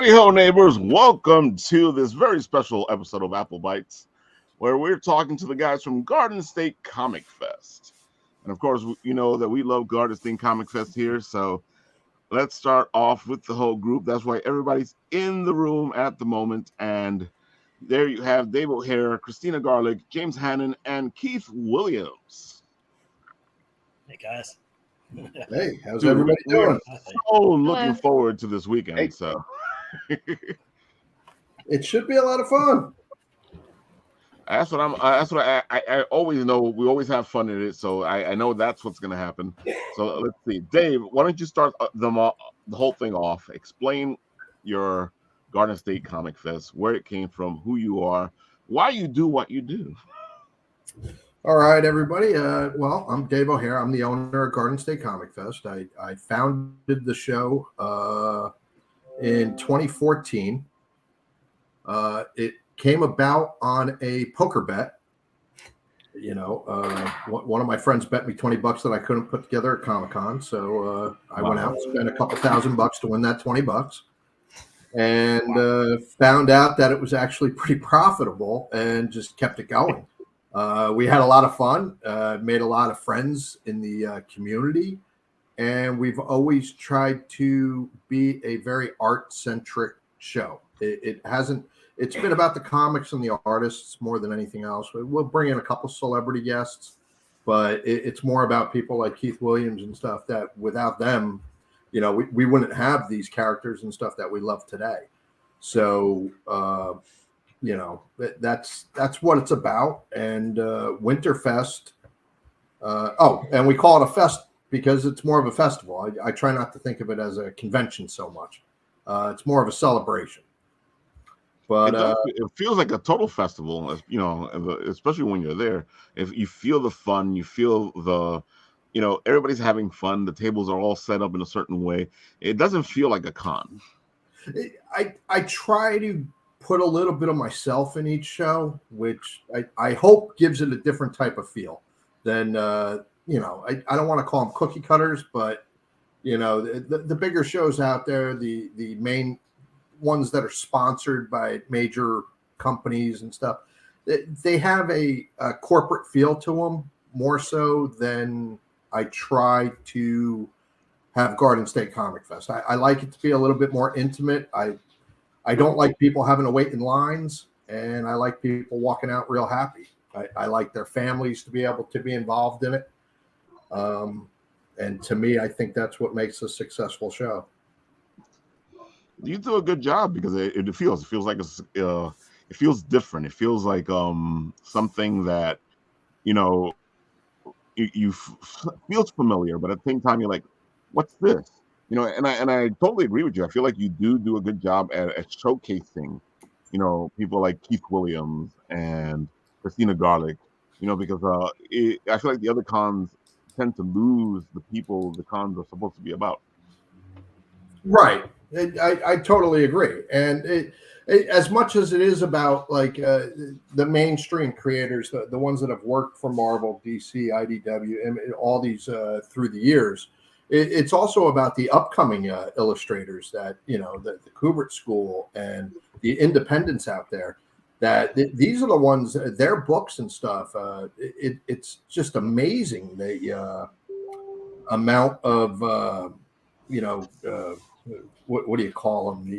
Howdy ho, neighbors. Welcome to this very special episode of Apple Bites, where we're talking to the guys from Garden State Comic Fest. And of course, you know that we love Garden State Comic Fest here. So let's start off with the whole group. That's why everybody's in the room at the moment. And there you have Dave O'Hare, Christina Garlick, James Hannon, and Keith Williams. Hey, guys. Hey, how's everybody doing? So looking forward to this weekend. Hey. So it should be a lot of fun. That's what I always know. We always have fun in it, so I know that's what's going to happen. So let's see, Dave. Why don't you start the whole thing off? Explain your Garden State Comic Fest, where it came from, who you are, why you do what you do. All right, everybody. Well, I'm Dave O'Hare. I'm the owner of Garden State Comic Fest. I founded the show in 2014. It came about on a poker bet. You know, one of my friends bet me $20 that I couldn't put together at Comic-Con. So I went out and spent a couple $1,000 to win that $20 and found out that it was actually pretty profitable and just kept it going. We had a lot of fun, made a lot of friends in the community, and we've always tried to be a very art-centric show. It's been about the comics and the artists more than anything else. We'll bring in a couple celebrity guests, but it's more about people like Keith Williams and stuff that without them, you know, we wouldn't have these characters and stuff that we love today. So, you know, that's what it's about. And Winterfest. And we call it a fest because it's more of a festival. I try not to think of it as a convention so much. It's more of a celebration. But it feels like a total festival, you know, especially when you're there. If you feel the fun, you feel the, you know, everybody's having fun. The tables are all set up in a certain way. It doesn't feel like a con. I try to put a little bit of myself in each show, which I hope gives it a different type of feel than, you know, I don't want to call them cookie cutters, but, you know, the bigger shows out there, the main ones that are sponsored by major companies and stuff, they have a corporate feel to them more so than I try to have Garden State Comic Fest. I like it to be a little bit more intimate. I don't like people having to wait in lines, and I like people walking out real happy. I like their families to be able to be involved in it. And to me, I think that's what makes a successful show. You do a good job because it feels like it feels different. It feels like something that, you know, you feels familiar, but at the same time you're like, what's this? You know, and I totally agree with you. I feel like you do a good job at showcasing, you know, people like Keith Williams and Christina Garlick, you know, because I feel like the other cons tend to lose the people the cons are supposed to be about. Right. I totally agree. And as much as it is about like the mainstream creators, the ones that have worked for Marvel, DC, IDW, and all these through the years, it's also about the upcoming illustrators that, you know, the Kubert School and the independents out there, that these are the ones, their books and stuff. It's just amazing the amount of, you know, what do you call them?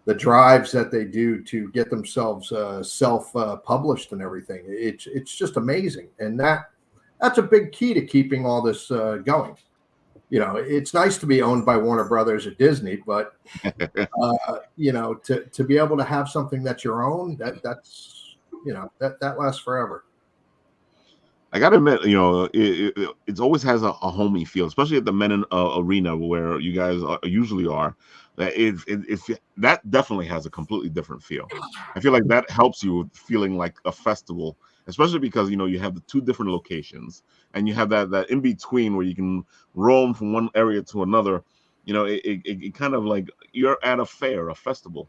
The drives that they do to get themselves self-published and everything. It's just amazing. And that's a big key to keeping all this going. You know, it's nice to be owned by Warner Brothers or Disney, but you know, to be able to have something that's your own, that's, you know, that lasts forever. I gotta admit, you know, it always has a homey feel, especially at the Menon Arena where you guys usually are. That that definitely has a completely different feel. I feel like that helps you with feeling like a festival, especially because, you know, you have the two different locations and you have that in between where you can roam from one area to another. You know, it kind of like you're at a fair, a festival.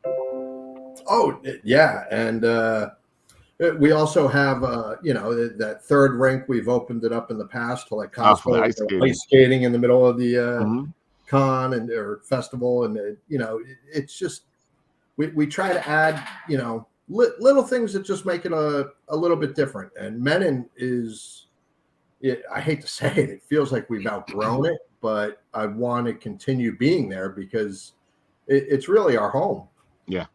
Oh yeah, and we also have, you know, that third rink. We've opened it up in the past to like cosplay, ice skating in the middle of the con or festival, and you know, it's just we try to add, little things that just make it a little bit different. And Menon is, I hate to say it, it feels like we've outgrown it, but I want to continue being there because it's really our home. Yeah.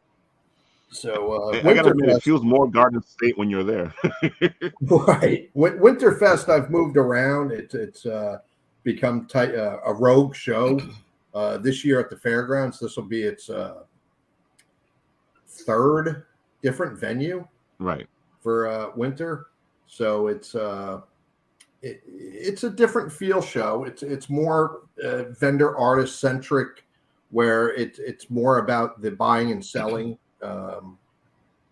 So I gotta admit, it feels more Garden State when you're there. Right. Winterfest, I've moved around. It's become a rogue show. This year at the fairgrounds, this will be its third different venue, right, for winter. So it's a different feel show. It's more vendor artist centric, where it's more about the buying and selling,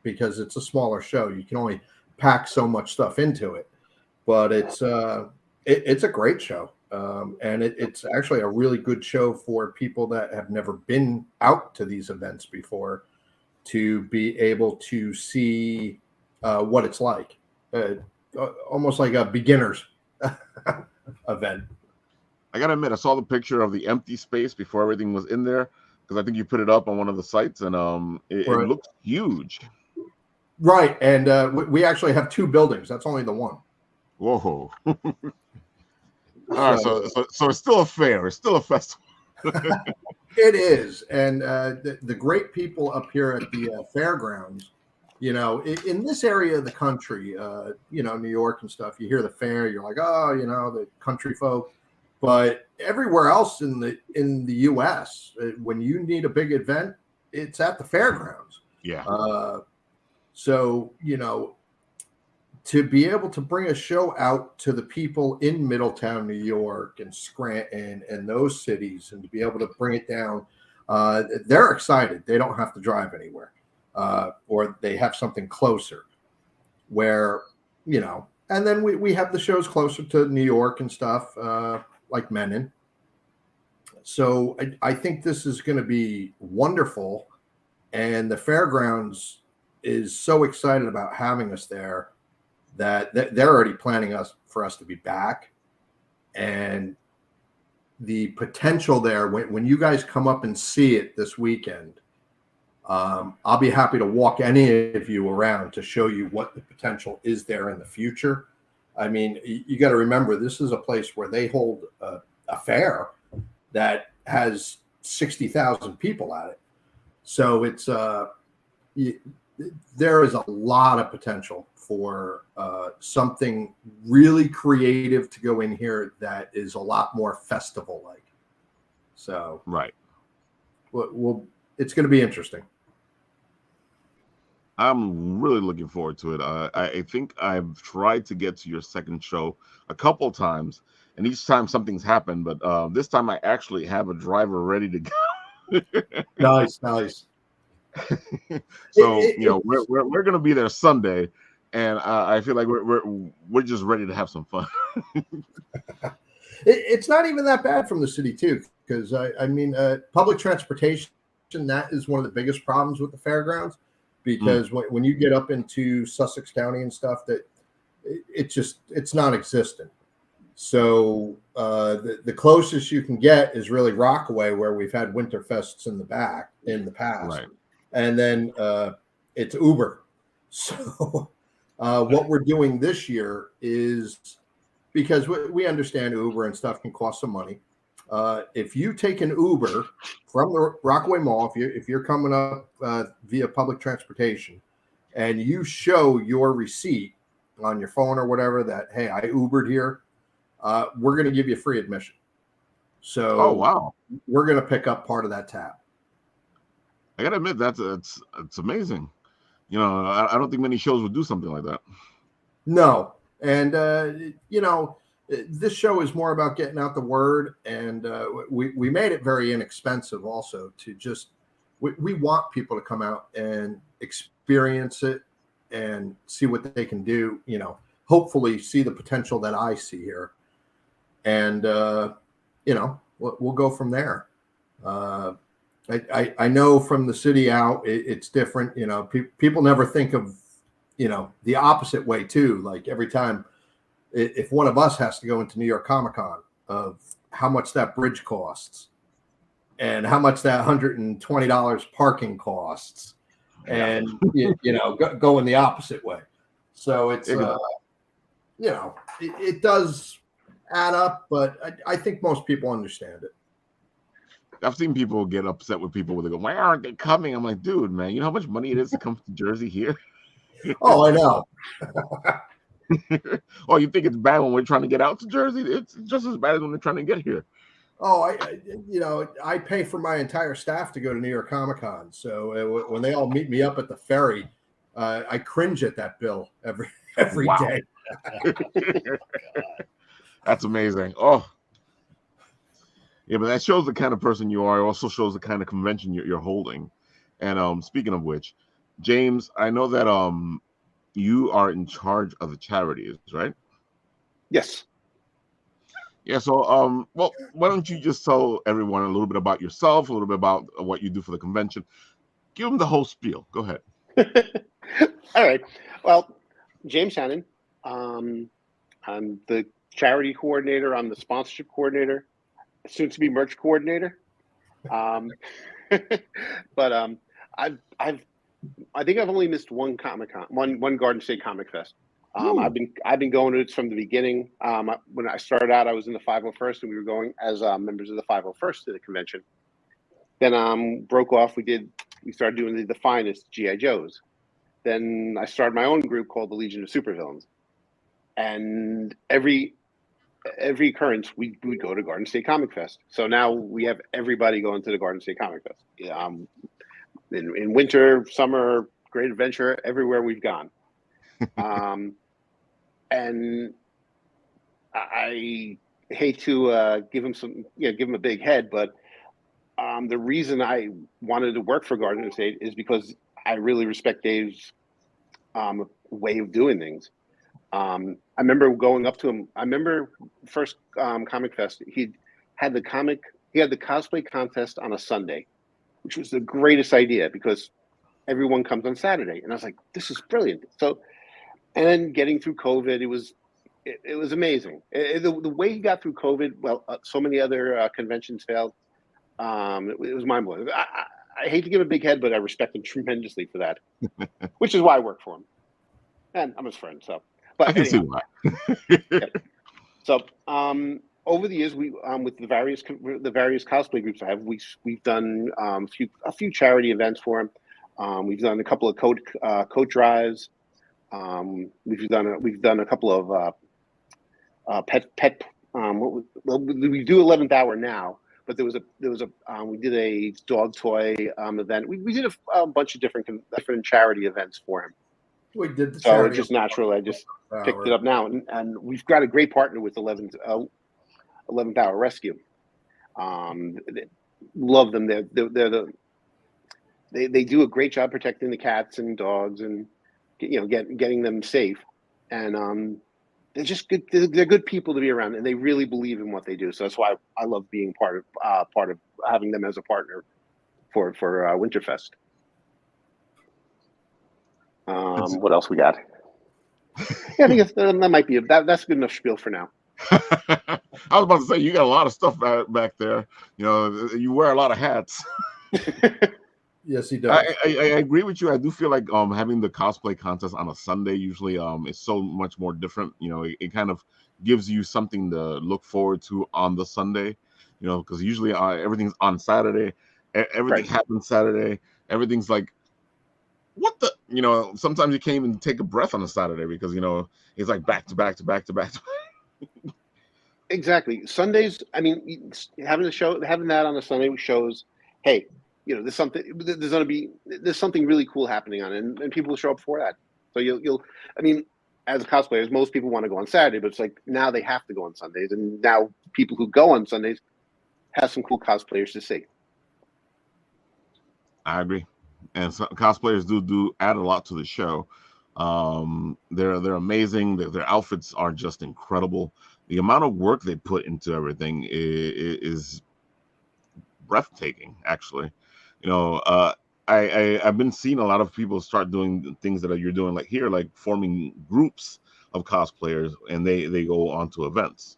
because it's a smaller show. You can only pack so much stuff into it, but it's a great show. And it's actually a really good show for people that have never been out to these events before, to be able to see what it's like, almost like a beginner's event. I gotta admit, I saw the picture of the empty space before everything was in there, because I think you put it up on one of the sites, and it looks huge. Right, and we actually have two buildings. That's only the one. Whoa. All right, so it's still a fair. It's still a festival. It is, and the great people up here at the fairgrounds, in this area of the country, New York and stuff, you hear the fair, you're like, oh, the country folk. But everywhere else in the U.S., when you need a big event, it's at the fairgrounds. Yeah. So, to be able to bring a show out to the people in Middletown, New York, and Scranton and those cities, and to be able to bring it down, they're excited. They don't have to drive anywhere, or they have something closer where, and then we have the shows closer to New York and stuff, like Menon. So I think this is going to be wonderful. And the fairgrounds is so excited about having us there that they're already planning for us to be back. And the potential there, when you guys come up and see it this weekend, I'll be happy to walk any of you around to show you what the potential is there in the future. I mean, you got to remember, this is a place where they hold a fair that has 60,000 people at it. So it's there is a lot of potential for something really creative to go in here that is a lot more festival-like. So right, it's going to be interesting. I'm really looking forward to it. I think I've tried to get to your second show a couple times, and each time something's happened. But this time I actually have a driver ready to go. Nice. So we're gonna be there Sunday, and I feel like we're just ready to have some fun. It's not even that bad from the city too, because I mean, public transportation, that is one of the biggest problems with the fairgrounds. Because when you get up into Sussex County and stuff, that it's non-existent. So the closest you can get is really Rockaway, where we've had Winterfests in the past, right. And then it's Uber. So what we're doing this year is, because we understand Uber and stuff can cost some money. If you take an Uber from the Rockaway Mall, if you're coming up via public transportation, and you show your receipt on your phone or whatever that, hey, I Ubered here, we're going to give you free admission. So, oh wow, we're going to pick up part of that tab. I gotta admit, it's amazing. I don't think many shows would do something like that. No, and this show is more about getting out the word, and we made it very inexpensive also, to just we want people to come out and experience it and see what they can do, hopefully see the potential that I see here, and we'll go from there. I know from the city out, it's different. People never think of the opposite way too. Like every time, if one of us has to go into New York Comic Con, of how much that bridge costs, and how much that $120 parking costs, and going the opposite way. So it's it does add up, but I think most people understand it. I've seen people get upset with people when they go, "Why aren't they coming?" I'm like, dude, man, you know how much money it is to come to Jersey here? Oh, I know. Oh, you think it's bad when we're trying to get out to Jersey? It's just as bad as when they're trying to get here. Oh, I pay for my entire staff to go to New York Comic Con. So when they all meet me up at the ferry, I cringe at that bill every Wow. day. That's amazing. Oh, yeah, but that shows the kind of person you are. It also shows the kind of convention you're holding. And speaking of which, James, I know that you are in charge of the charities, right? Yes. Yeah. So well, why don't you just tell everyone a little bit about yourself, a little bit about what you do for the convention? Give them the whole spiel. Go ahead. All right. Well, James Hannon. I'm the charity coordinator. I'm the sponsorship coordinator, soon to be merch coordinator. But I think I've only missed one Comic Con, one Garden State Comic Fest. I've been going to it from the beginning. When I started out, I was in the 501st, and we were going as members of the 501st to the convention. Then broke off. We started doing the finest GI Joes. Then I started my own group called the Legion of Supervillains, and every occurrence we would go to Garden State Comic Fest. So now we have everybody going to the Garden State Comic Fest. In winter, summer, Great Adventure, everywhere we've gone. And I hate to give him a big head, but the reason I wanted to work for Garden State is because I really respect Dave's way of doing things. I remember going up to him. I remember first Comic Fest. He had the cosplay contest on a Sunday, which was the greatest idea because everyone comes on Saturday. And I was like, this is brilliant. So, and then getting through COVID, it was amazing. The way he got through COVID, well, so many other conventions failed. It was mind-blowing. I hate to give a big head, but I respect him tremendously for that, which is why I work for him. And I'm his friend, so. But I can see why. Yeah. So over the years, we with the various cosplay groups I have, we've done a few charity events for him. We've done a couple of coat drives. We've done a couple of pet. We do 11th hour now, but there was a we did a dog toy event. We did a bunch of different charity events for him. We did the so it's just natural. I just picked it up now, and we've got a great partner with 11th Hour Rescue. Love them. They do a great job protecting the cats and dogs, and getting them safe. And they're just good. They're good people to be around, and they really believe in what they do. So that's why I love being part of having them as a partner for Winterfest. What else we got? Yeah, I think that might be that's a good enough spiel for now. I was about to say you got a lot of stuff back there. You wear a lot of hats. Yes, he does. I agree with you. I do feel like having the cosplay contest on a Sunday usually is so much more different. It kind of gives you something to look forward to on the Sunday. Because usually everything's on Saturday. Everything happens Saturday. Everything's like, what the? Sometimes you can't even take a breath on a Saturday because it's like back to back to back to back. Exactly. Sundays. I mean, having that on a Sunday shows, hey, there's something really cool happening on it, and people will show up for that. So you'll. I mean, as cosplayers, most people want to go on Saturday, but it's like now they have to go on Sundays, and now people who go on Sundays have some cool cosplayers to see. I agree. And so cosplayers do add a lot to the show. They're amazing. Their outfits are just incredible. The amount of work they put into everything is breathtaking. Actually, I've been seeing a lot of people start doing things that you're doing, like here, like forming groups of cosplayers, and they go on to events.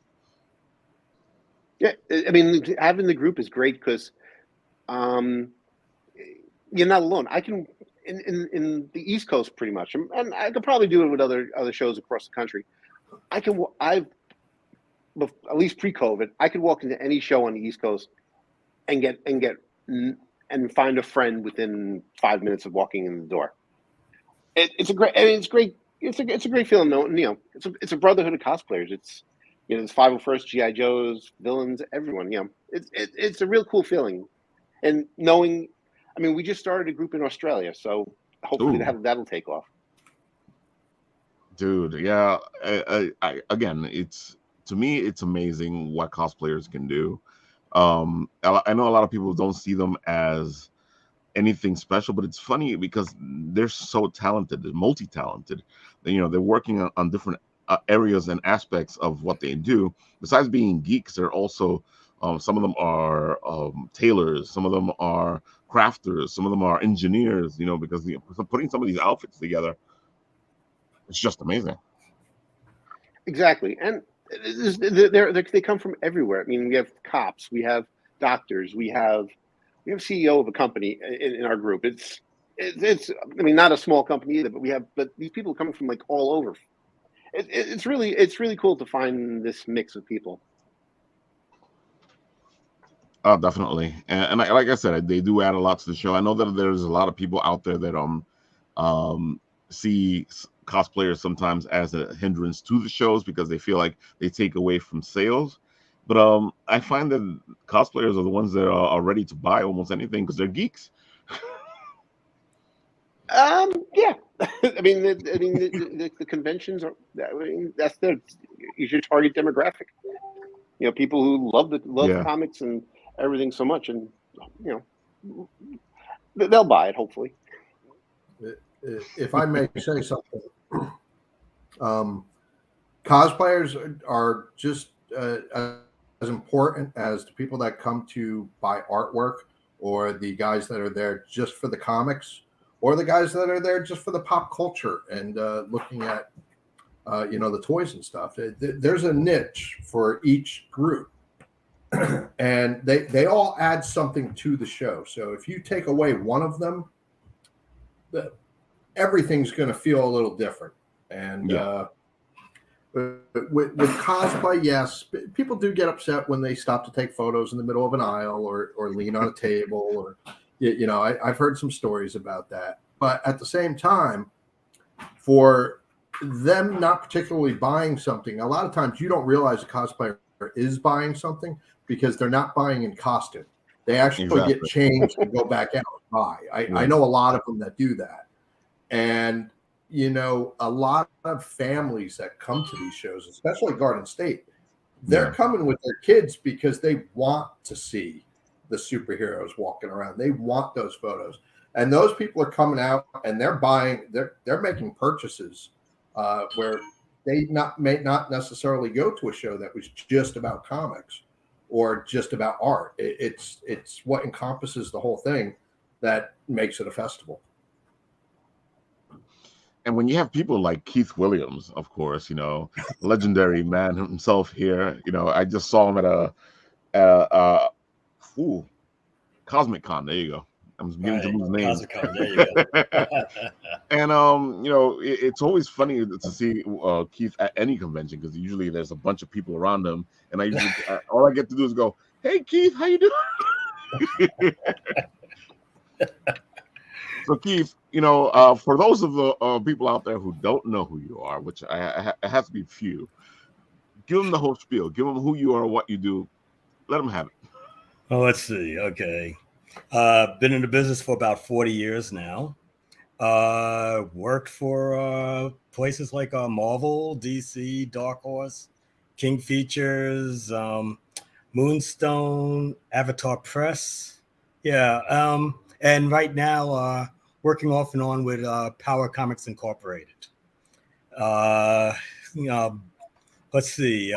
Yeah, I mean, having the group is great because you're not alone. I can in the East Coast pretty much, and I could probably do it with other shows across the country. At least pre-COVID, I could walk into any show on the East Coast and find a friend within 5 minutes of walking in the door. It's a great. I mean, it's great. It's a great feeling. It's a brotherhood of cosplayers. It's there's 501st, GI Joes, villains, everyone. It's a real cool feeling, and knowing. I mean, we just started a group in Australia, so hopefully that'll take off. Dude, yeah. Again, to me, it's amazing what cosplayers can do. I know a lot of people don't see them as anything special, but it's funny because they're so talented, they're multi-talented. They're working on different areas and aspects of what they do. Besides being geeks, they're also some of them are tailors, some of them are crafters, some of them are engineers. Because putting some of these outfits together, it's just amazing. Exactly, and they come from everywhere. I mean, we have cops, we have doctors, we have CEO of a company in our group. It's I mean, not a small company either, but these people come from like all over. It's really cool to find this mix of people. Oh, definitely, and like I said, they do add a lot to the show. I know that there's a lot of people out there that see cosplayers sometimes as a hindrance to the shows because they feel like they take away from sales. But I find that cosplayers are the ones that are ready to buy almost anything because they're geeks. Yeah. I mean, the conventions are. I mean, is your target demographic. People who love comics and everything so much, and they'll buy it hopefully. If I may say something, cosplayers are just as important as the people that come to buy artwork, or the guys that are there just for the comics, or the guys that are there just for the pop culture and looking at the toys and stuff. There's a niche for each group, and they all add something to the show. So if you take away one of them, everything's going to feel a little different. And with cosplay, yes, people do get upset when they stop to take photos in the middle of an aisle or lean on a table, or I've heard some stories about that. But at the same time, for them not particularly buying something, a lot of times you don't realize a cosplayer is buying something because they're not buying in costume. They actually get changed and go back out and buy. I know a lot of them that do that. And a lot of families that come to these shows, especially Garden State, they're coming with their kids because they want to see the superheroes walking around. They want those photos. And those people are coming out and they're buying, they're making purchases where they may not necessarily go to a show that was just about comics or just about art. It's what encompasses the whole thing that makes it a festival. And when you have people like Keith Williams, of course, legendary man himself here. I just saw him at a Cosmic Con. There you go. I'm beginning to lose names. Cosmic Con, there you go. And it's always funny to see Keith at any convention because usually there's a bunch of people around him, and all I get to do is go, "Hey Keith, how you doing?" So Keith, for those of the people out there who don't know who you are, which it has to be few, give them the whole spiel. Give them who you are, what you do. Let them have it. Well, let's see. Okay. Been in the business for about 40 years now. Worked for places like Marvel, DC, Dark Horse, King Features, Moonstone, Avatar Press. Yeah. And right now, working off and on with Power Comics Incorporated. Let's see.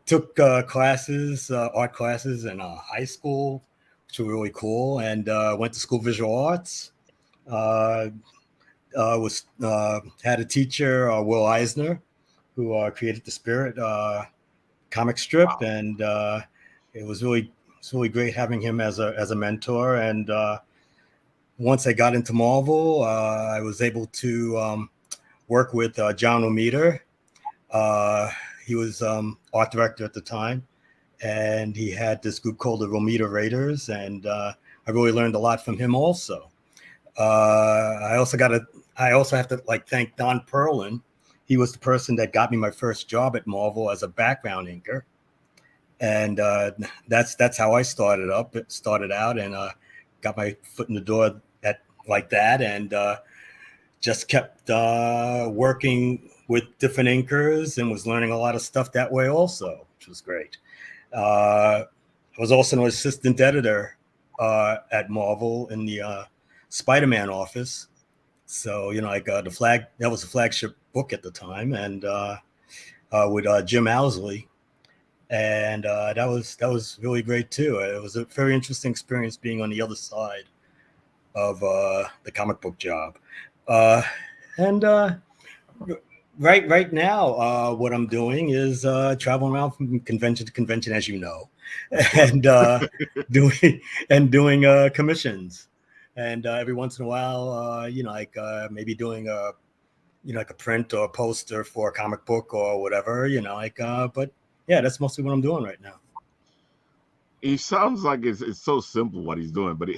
Took classes, art classes in high school, which were really cool, and went to school of visual arts. Had a teacher, Will Eisner, who created the Spirit comic strip, and it was really it's really great having him as a mentor. And once I got into Marvel, I was able to work with John Romita. He was art director at the time, and he had this group called the Romita Raiders, and I really learned a lot from him also. I also have to thank Don Perlin. He was the person that got me my first job at Marvel as a background inker, and that's how I started out, and got my foot in the door like that, and just kept working with different inkers and was learning a lot of stuff that way also, which was great. I was also an assistant editor at Marvel in the Spider-Man office. So, that was a flagship book at the time, and with Jim Owsley. And that was really great too. It was a very interesting experience being on the other side of the comic book job. And right now, what I'm doing is traveling around from convention to convention, as you know, and doing commissions. And every once in a while, maybe doing a print or a poster for a comic book or whatever, but yeah, that's mostly what I'm doing right now. He sounds like it's so simple what he's doing, but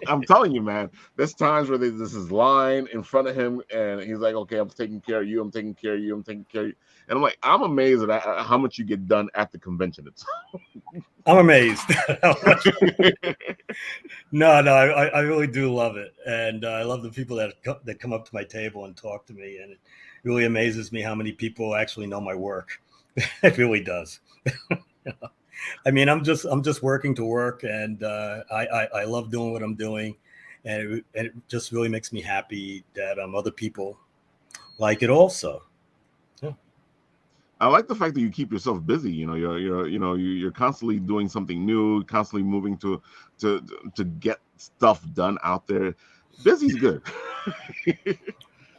I'm telling you, man, there's times where there's this line in front of him, and he's like, "Okay, I'm taking care of you. I'm taking care of you. I'm taking care of you." And I'm like, I'm amazed at how much you get done at the convention itself. I'm amazed. No, I really do love it, and I love the people that come up to my table and talk to me, and it really amazes me how many people actually know my work. It really does. I mean, I'm just working to work, and I love doing what I'm doing, and it just really makes me happy that other people like it also. Yeah. I like the fact that you keep yourself busy. You're constantly doing something new, constantly moving to get stuff done out there. Busy's good.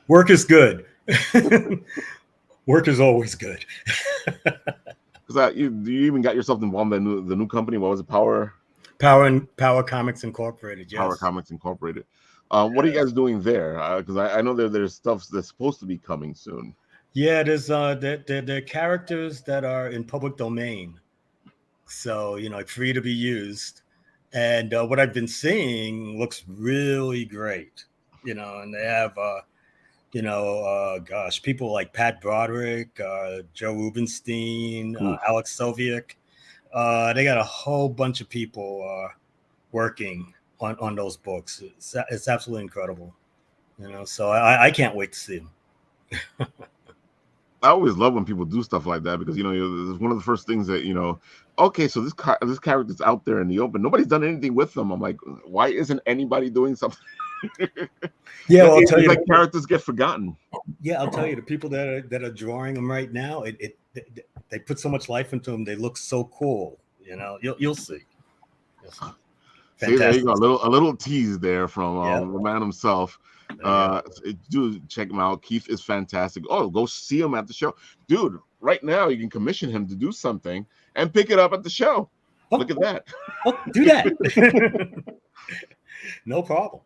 Work is good. Work is always good. Because you even got yourself involved in the new company. What was it? Power Comics Incorporated. Yes. Power Comics Incorporated. What are you guys doing there? Because I know there's stuff that's supposed to be coming soon. Yeah, there's the characters that are in public domain, so free to be used. And what I've been seeing looks really great. And they have people like Pat Broderick, Joe Rubenstein, Alex Soviak. They got a whole bunch of people working on those books. It's absolutely incredible. So I can't wait to see them. I always love when people do stuff like that because it's one of the first things that okay, so this character's out there in the open. Nobody's done anything with them. I'm like, why isn't anybody doing something? Yeah, well, I'll tell you, characters get forgotten. Yeah, I'll tell you, the people that are drawing them right now, they put so much life into them. They look so cool. You'll see. See, there you go, a little tease there from the man himself. Do check him out. Keith is fantastic. Oh, go see him at the show, dude. Right now, you can commission him to do something and pick it up at the show. Oh, look at that. Oh, do that. No problem.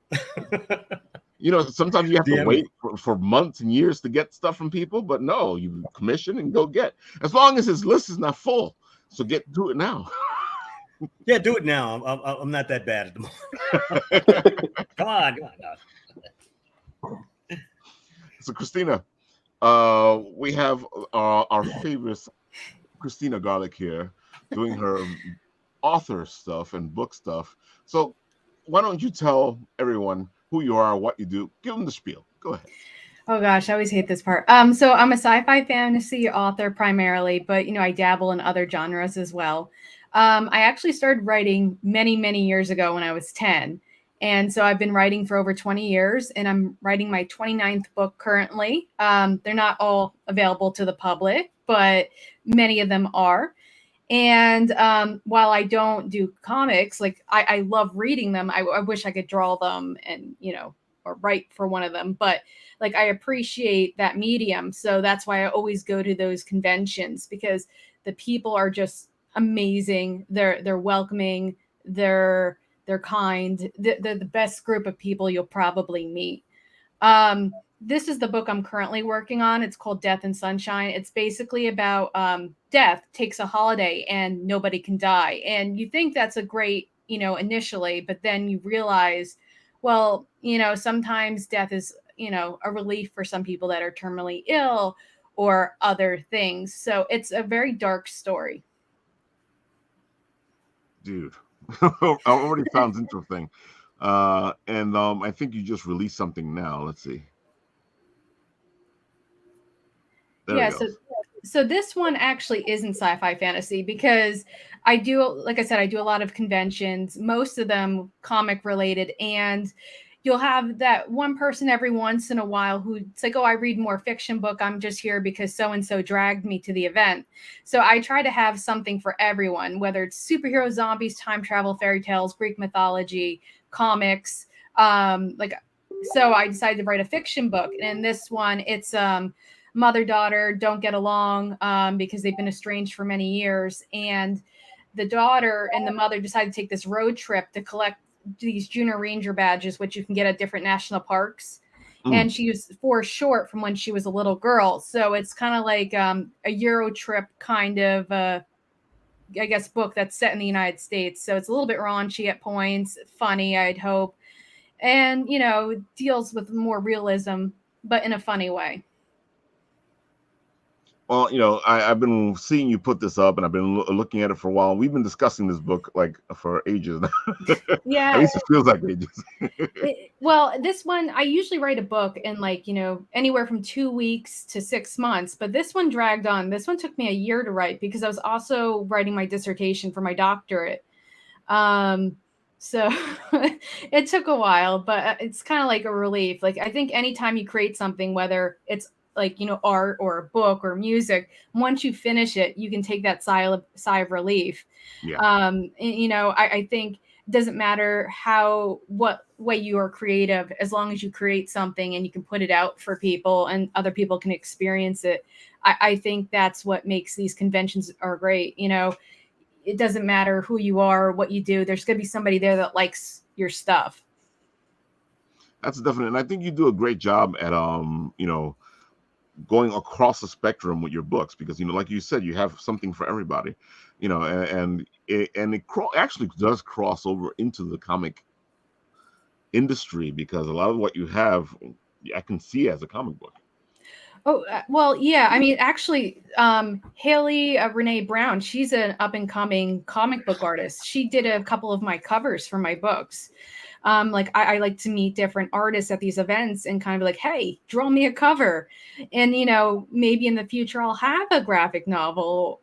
Sometimes you have to wait for months and years to get stuff from people, but no, you commission and go get. As long as his list is not full, so do it now. Yeah, do it now. I'm not that bad at the moment. Come on. No. So, Christina, we have our favorite Christina Garlic here doing her author stuff and book stuff. So why don't you tell everyone who you are, what you do? Give them the spiel. Go ahead. Oh gosh, I always hate this part. So I'm a sci-fi fantasy author primarily, but I dabble in other genres as well. I actually started writing many, many years ago when I was 10. And so I've been writing for over 20 years, and I'm writing my 29th book currently. They're not all available to the public, but many of them are. And while I don't do comics, I love reading them. I wish I could draw them and, or write for one of them. But I appreciate that medium. So that's why I always go to those conventions, because the people are just amazing. They're welcoming. They're kind. They're the best group of people you'll probably meet. This is the book I'm currently working on. It's called Death and Sunshine. It's basically about death takes a holiday and nobody can die. And you think that's a great, initially, but then you realize, well, sometimes death is, a relief for some people that are terminally ill or other things. So it's a very dark story. Dude, already sounds interesting. And I think you just released something now. Let's see. There Yeah, we go. so this one actually isn't sci-fi fantasy because I do, like I said, I do a lot of conventions, most of them comic related, and you'll have that one person every once in a while who's like, oh, I read more fiction book. I'm just here because so and so dragged me to the event. So I try to have something for everyone, whether it's superhero, zombies, time travel, fairy tales, Greek mythology, comics. So I decided to write a fiction book, and this one, it's mother-daughter don't get along because they've been estranged for many years, and the daughter and the mother decided to take this road trip to collect these junior ranger badges, which you can get at different national parks. And she was 4 short from when she was a little girl, so it's kind of like a Euro trip kind of I guess book that's set in the United States. So it's a little bit raunchy at points, funny, I'd hope, and deals with more realism but in a funny way. Well, I've been seeing you put this up, and I've been looking at it for a while. We've been discussing this book like for ages now. Yeah. At least it feels like ages. Well, this one, I usually write a book in anywhere from 2 weeks to 6 months, but this one dragged on. This one took me a year to write because I was also writing my dissertation for my doctorate. So it took a while, but it's kind of like a relief. Like, I think anytime you create something, whether it's art or a book or music, once you finish it, you can take that sigh of relief. Yeah. I think it doesn't matter what way you are creative, as long as you create something and you can put it out for people and other people can experience it. I think that's what makes these conventions are great. It doesn't matter who you are, what you do. There's going to be somebody there that likes your stuff. That's definite. And I think you do a great job at, going across the spectrum with your books, because like you said, you have something for everybody, and it actually does cross over into the comic industry, because a lot of what you have I can see as a comic book. Oh, well, yeah. I mean, actually, Haley Renee Brown, she's an up-and-coming comic book artist. She did a couple of my covers for my books. I like to meet different artists at these events and kind of like, hey, draw me a cover. And, maybe in the future I'll have a graphic novel,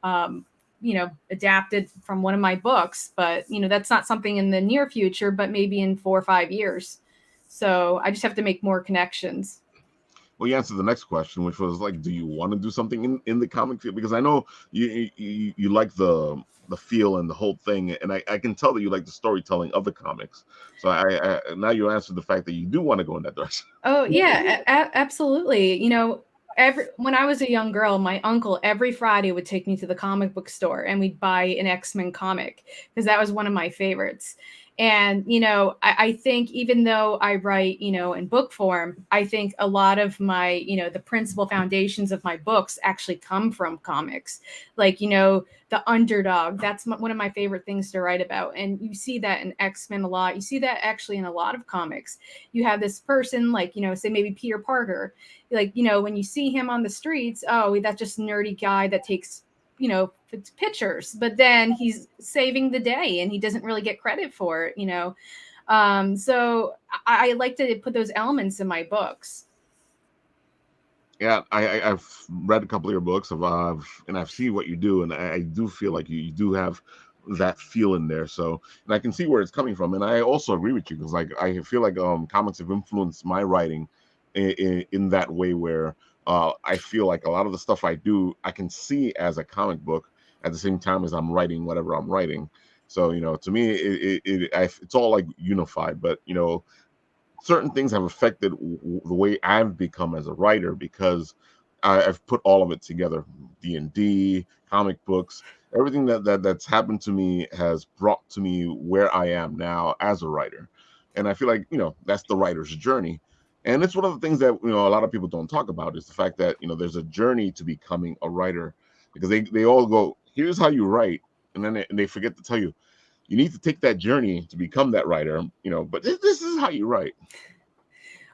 adapted from one of my books. But, that's not something in the near future, but maybe in 4 or 5 years. So I just have to make more connections. Well, you answered the next question, which was like, do you want to do something in the comic field? Because I know you like the feel and the whole thing, and I can tell that you like the storytelling of the comics. So I now you answered the fact that you do want to go in that direction. Oh yeah, absolutely. When I was a young girl, my uncle every Friday would take me to the comic book store and we'd buy an X-Men comic because that was one of my favorites. And, I think even though I write, in book form, I think a lot of my, the principal foundations of my books actually come from comics. Like, the underdog, that's one of my favorite things to write about. And you see that in X-Men a lot. You see that actually in a lot of comics. You have this person like, say maybe Peter Parker, like, when you see him on the streets, oh, that's just a nerdy guy that takes pictures, but then he's saving the day and he doesn't really get credit for it, so I like to put those elements in my books. Yeah, I've read a couple of your books and I've seen what you do, and I do feel like you do have that feel in there. So, and I can see where it's coming from, and I also agree with you, because like I feel like comics have influenced my writing in that way, where I feel like a lot of the stuff I do, I can see as a comic book at the same time as I'm writing whatever I'm writing. So, to me, it's all like unified. But, certain things have affected the way I've become as a writer, because I've put all of it together: D&D, comic books, everything that's happened to me has brought to me where I am now as a writer. And I feel like, that's the writer's journey. And it's one of the things that, a lot of people don't talk about, is the fact that, there's a journey to becoming a writer, because they all go, here's how you write. And then they forget to tell you, you need to take that journey to become that writer, but this is how you write.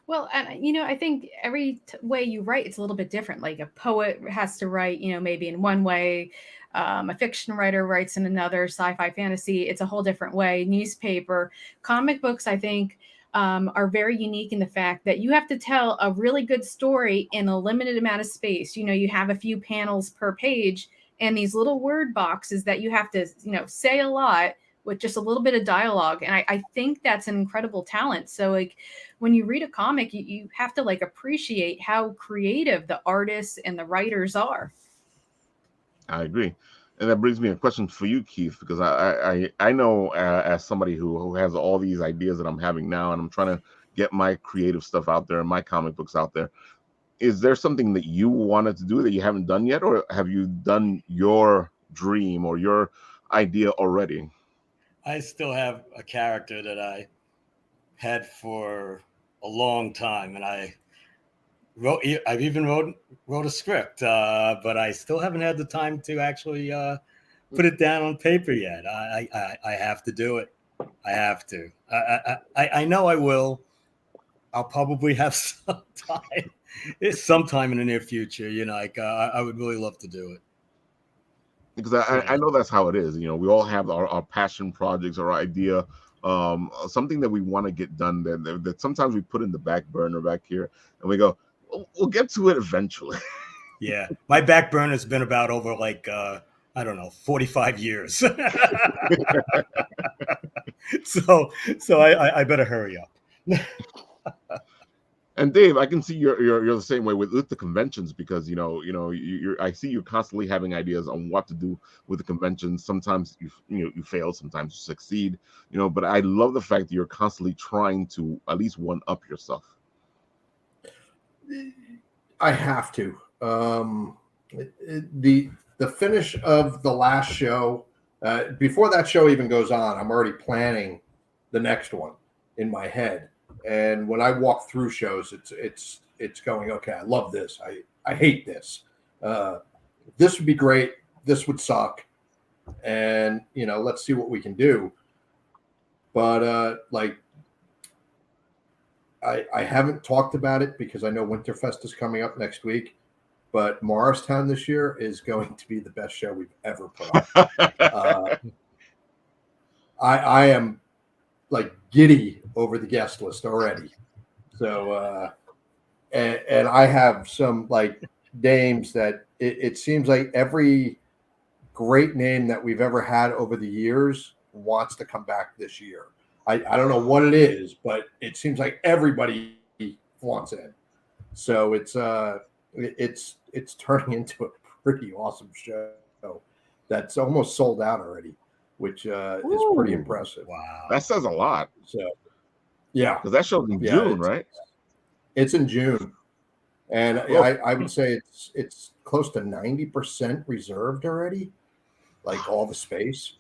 Well, and I think every way you write, it's a little bit different. Like a poet has to write, maybe in one way. A fiction writer writes in another. Sci-fi, fantasy, it's a whole different way. Newspaper, comic books, I think, are very unique in the fact that you have to tell a really good story in a limited amount of space. You have a few panels per page, and these little word boxes that you have to, say a lot with just a little bit of dialogue. And I think that's an incredible talent. So like when you read a comic, you have to like appreciate how creative the artists and the writers are. I agree. And that brings me a question for you, Keith, because I know, as somebody who has all these ideas that I'm having now, and I'm trying to get my creative stuff out there and my comic books out there. Is there something that you wanted to do that you haven't done yet, or have you done your dream or your idea already? I still have a character that I had for a long time, and I've even wrote a script, but I still haven't had the time to actually put it down on paper yet. I have to do it. I have to. I know I will. I'll probably have some time. It's sometime in the near future. I would really love to do it. Because I know that's how it is. We all have our passion projects or our idea, something that we want to get done that sometimes we put in the back burner back here, and we go, we'll get to it eventually. Yeah, my back burner's been about over like I don't know, 45 years. so I better hurry up. And Dave, I can see you're the same way with the conventions, because I see you constantly having ideas on what to do with the conventions. Sometimes you fail, sometimes you succeed, but I love the fact that you're constantly trying to at least one up yourself. I have to. The finish of the last show, before that show even goes on, I'm already planning the next one in my head. And when I walk through shows, it's going, okay, I love this. I hate this. This would be great. This would suck. And, let's see what we can do. But I haven't talked about it because I know Winterfest is coming up next week. But Morristown this year is going to be the best show we've ever put on. I am like giddy over the guest list already. So, and I have some like names that it seems like every great name that we've ever had over the years wants to come back this year. I don't know what it is, but it seems like everybody wants in. So it's turning into a pretty awesome show that's almost sold out already, which is pretty impressive. Wow, that says a lot. So, yeah, because that show's in June, right? It's in June, and I would say it's close to 90% reserved already, like all the space.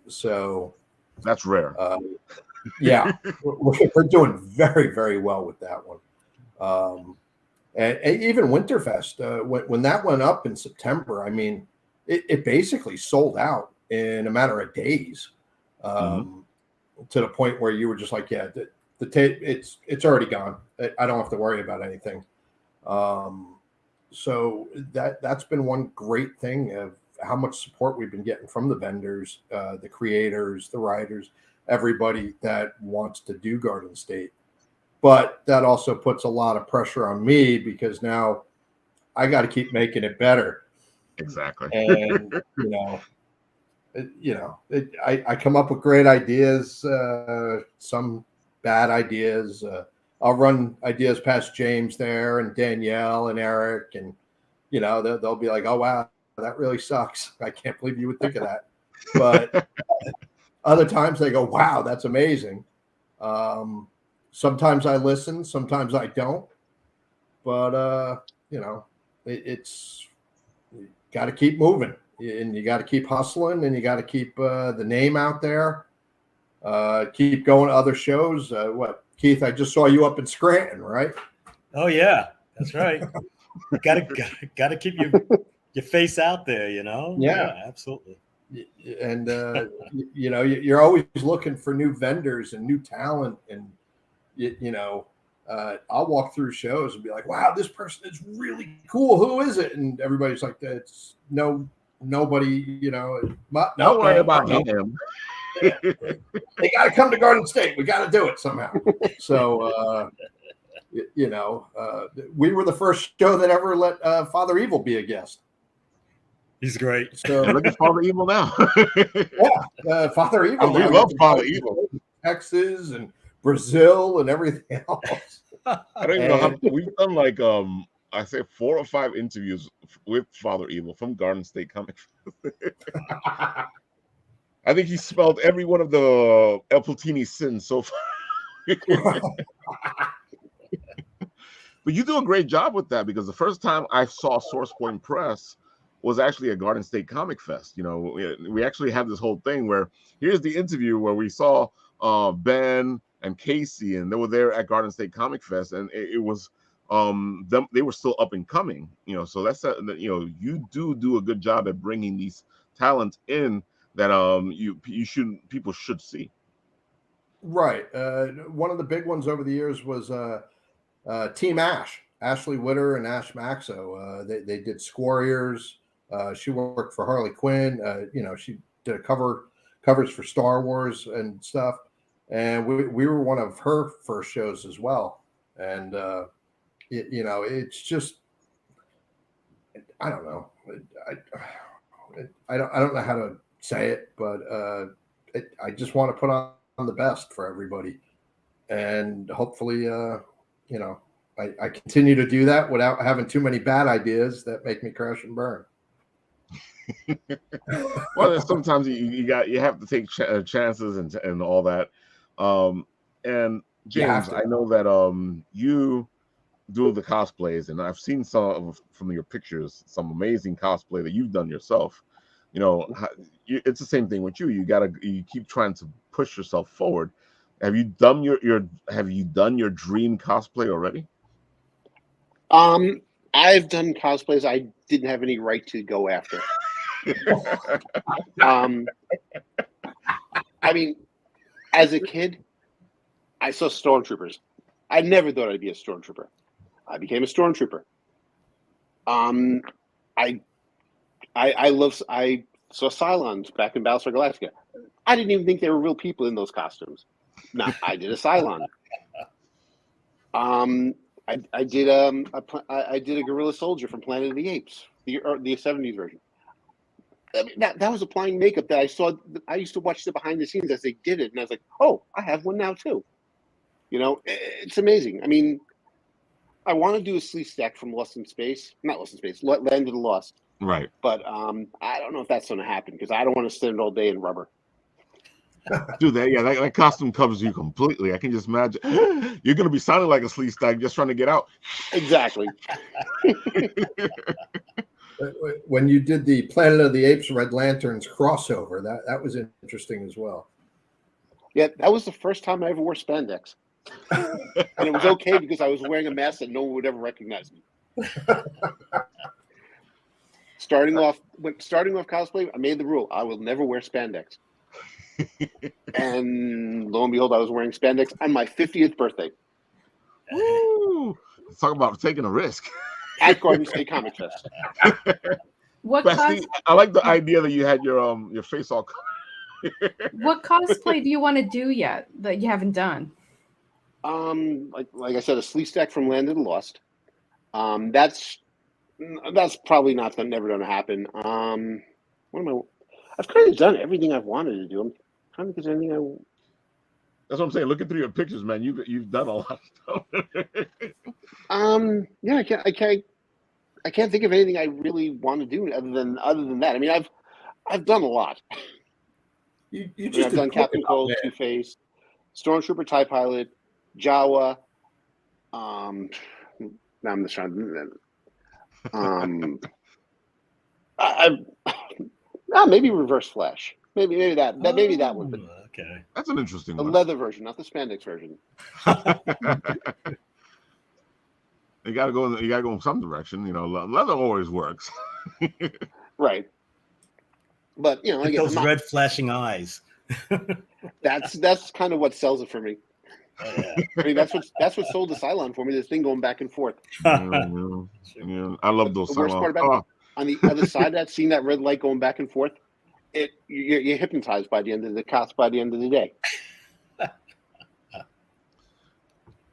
So that's rare. Yeah, we're doing very, very well with that one. And even Winterfest, when that went up in September, I mean, it basically sold out in a matter of days, to the point where you were just like, yeah, the tape, it's already gone. I don't have to worry about anything. So that's been one great thing of how much support we've been getting from the vendors, the creators, the writers, everybody that wants to do Garden State. But that also puts a lot of pressure on me because now I got to keep making it better. Exactly. And I come up with great ideas, some bad ideas. I'll run ideas past James there and Danielle and Eric, and they'll be like, "Oh wow, that really sucks. I can't believe you would think of that." But other times they go, "Wow, that's amazing." Sometimes I listen, sometimes I don't. But it's got to keep moving, and you got to keep hustling, and you got to keep the name out there. Keep going to other shows. What, Keith? I just saw you up in Scranton, right? Oh yeah, that's right. gotta keep your face out there, you know. Yeah, absolutely. And you know, you're always looking for new vendors and new talent, and I'll walk through shows and be like, "Wow, this person is really cool. Who is it?" And everybody's like, "It's nobody." Don't worry about him. They got to come to Garden State. We got to do it somehow. So, we were the first show that ever let Father Evil be a guest. He's great. So look at Father Evil now. Yeah, Father Evil. We love Father Evil. Texas and Brazil and everything else. I don't even know how we've done like I say 4 or 5 interviews with Father Evil from Garden State Comic. I think he spelled every one of the El Platini sins so far. But you do a great job with that, because the first time I saw Source Point Press was actually at Garden State Comic Fest. We actually had this whole thing where here's the interview where we saw Ben and Casey, and they were there at Garden State Comic Fest, and it was them. They were still up and coming. So that's you do a good job at bringing these talents in that people should see. Right. One of the big ones over the years was Team Ash, Ashley Witter and Ash Maxo. They did Squarriors. She worked for Harley Quinn. She did covers for Star Wars and stuff. And we were one of her first shows as well. And it's just, I don't know. I don't know how to say it, but I just want to put on the best for everybody, and hopefully I continue to do that without having too many bad ideas that make me crash and burn. Well, sometimes you have to take chances and all that. And James, I know that you do the cosplays, and I've seen some from your pictures, some amazing cosplay that you've done yourself. It's the same thing with you. You keep trying to push yourself forward. Have you done your dream cosplay already? I've done cosplays I didn't have any right to go after. I mean, as a kid, I saw stormtroopers. I never thought I'd be a stormtrooper. I became a stormtrooper. I saw Cylons back in Battlestar Galactica. I didn't even think there were real people in those costumes. No, I did a Cylon. I did a gorilla soldier from Planet of the Apes, the 70s version. I mean, that was applying makeup that I saw. I used to watch the behind the scenes as they did it, and I was like, oh, I have one now too. It's amazing. I mean, I want to do a sleeve stack from Land of the Lost. Right. But I don't know if that's going to happen, because I don't want to stand all day in rubber. Dude, that costume covers you completely. I can just imagine you're going to be sounding like a sleeve stack just trying to get out. Exactly. When you did the Planet of the Apes Red Lanterns crossover, that was interesting as well. Yeah, that was the first time I ever wore spandex. And it was okay because I was wearing a mask that no one would ever recognize me. Starting off cosplay, I made the rule: I will never wear spandex. And lo and behold, I was wearing spandex on my 50th birthday. Woo! Let's talk about taking a risk. At Garden State Comic Fest. I like the idea that you had your face all covered. What cosplay do you want to do yet that you haven't done? Like I said, a sleeve stack from Land of the Lost. That's probably never going to happen. I've kind of done everything I've wanted to do. I'm trying to think of anything That's what I'm saying. Looking through your pictures, man, you've done a lot of stuff. Yeah, I can't think of anything I really want to do other than that. I mean, I've done a lot. I've done Captain Cold, Two-Face, Stormtrooper, TIE Pilot, Jawa. Now I'm just trying to. I maybe Reverse Flash. Maybe that one. But Okay. That's an interesting the one. leather version, not the spandex version. You gotta go in some direction. Leather always works. Right. But again, Those red flashing eyes. that's kind of what sells it for me. Yeah. I mean, that's what sold the Cylon for me. This thing going back and forth. Yeah, I love those. The worst part about it, on the other side of that, seeing that red light going back and forth, you're hypnotized by the end of the cost by the end of the day. That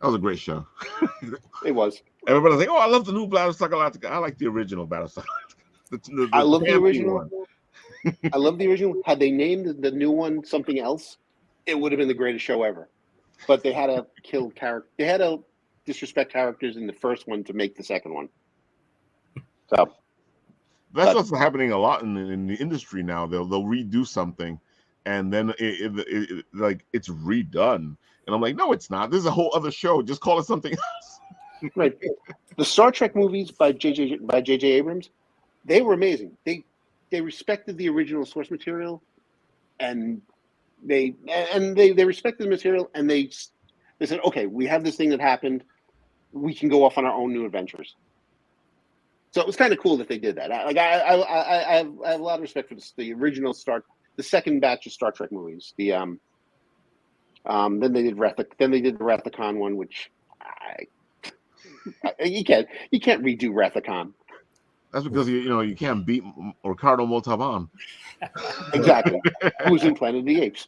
was a great show. It was. Everybody's like, "Oh, I love the new Battlestar Galactica." I like the original Battlestar. I love the original. one. I love the original. Had they named the new one something else, it would have been the greatest show ever. But they had to kill character. They had to disrespect characters in the first one to make the second one. So that's what's happening a lot in the industry now. They'll redo something, and then it's redone. And I'm like, no, it's not. This is a whole other show. Just call it something else. Right. The Star Trek movies by J.J. Abrams, they were amazing. They respected the original source material, and they respected the material, and they said, okay, we have this thing that happened. We can go off on our own new adventures. So it was kind of cool that they did that. I have a lot of respect for the original the second batch of Star Trek movies. Then they did the Rathacon one, which you can't redo Rathacon. That's because you can't beat Ricardo Montalban. Exactly. Who's in Planet of the Apes?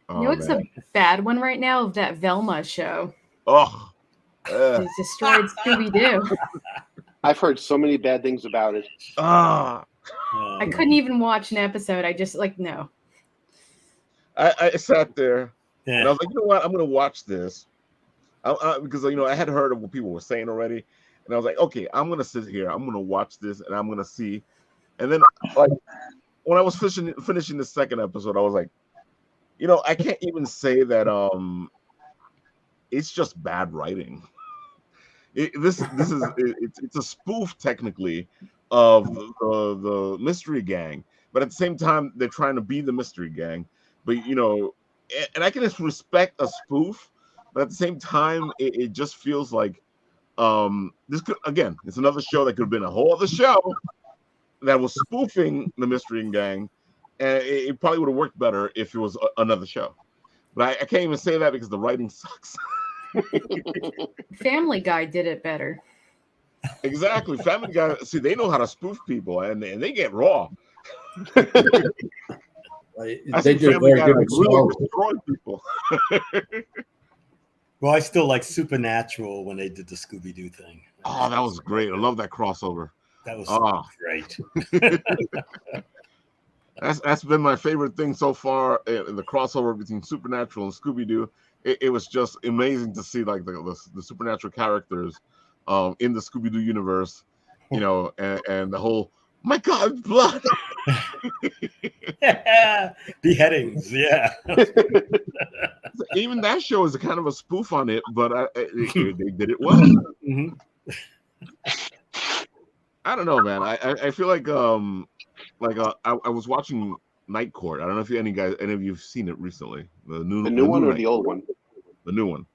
What's a bad one right now of that Velma show? Oh, he's destroyed Scooby-Doo. I've heard so many bad things about it. I couldn't even watch an episode. I just no. I sat there and I was like, you know what? I'm going to watch this because I had heard of what people were saying already, and I was like, okay, I'm going to sit here. I'm going to watch this, and I'm going to see. And then, when I was finishing the second episode, I was like, I can't even say that it's just bad writing. It's a spoof technically of the Mystery Gang, but at the same time they're trying to be the Mystery Gang. But and I can just respect a spoof, but at the same time it just feels like this could, again, it's another show that could have been a whole other show that was spoofing the Mystery Gang, and it probably would have worked better if it was another show. But I can't even say that because the writing sucks. Family Guy did it better. Exactly. Family Guy, see, they know how to spoof people, and they get raw. They do a very good really destroy people. Well, I still like Supernatural when they did the Scooby-Doo thing. Oh, that was great. I love that crossover. That was great. That's been my favorite thing so far. The crossover between Supernatural and Scooby-Doo. It was just amazing to see the Supernatural characters in the Scooby-Doo universe, and the whole, my God, blood. Beheadings, yeah. Even that show is a kind of a spoof on it, but they did it well. Mm-hmm. I don't know, man. I feel like I was watching Night Court. I don't know if any of you have seen it recently. The new one or Night the old one? The new one.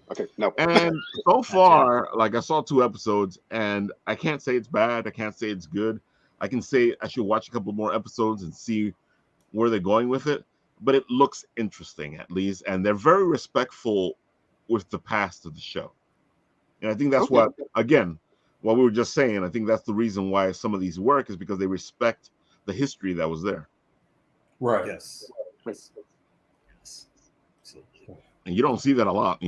Okay, no. And so far, I saw 2 episodes, and I can't say it's bad. I can't say it's good. I can say I should watch a couple more episodes and see where they're going with it. But it looks interesting, at least, and they're very respectful with the past of the show. And I think that's what we were just saying. I think that's the reason why some of these work, is because they respect the history that was there. Right. Yes. And you don't see that a lot.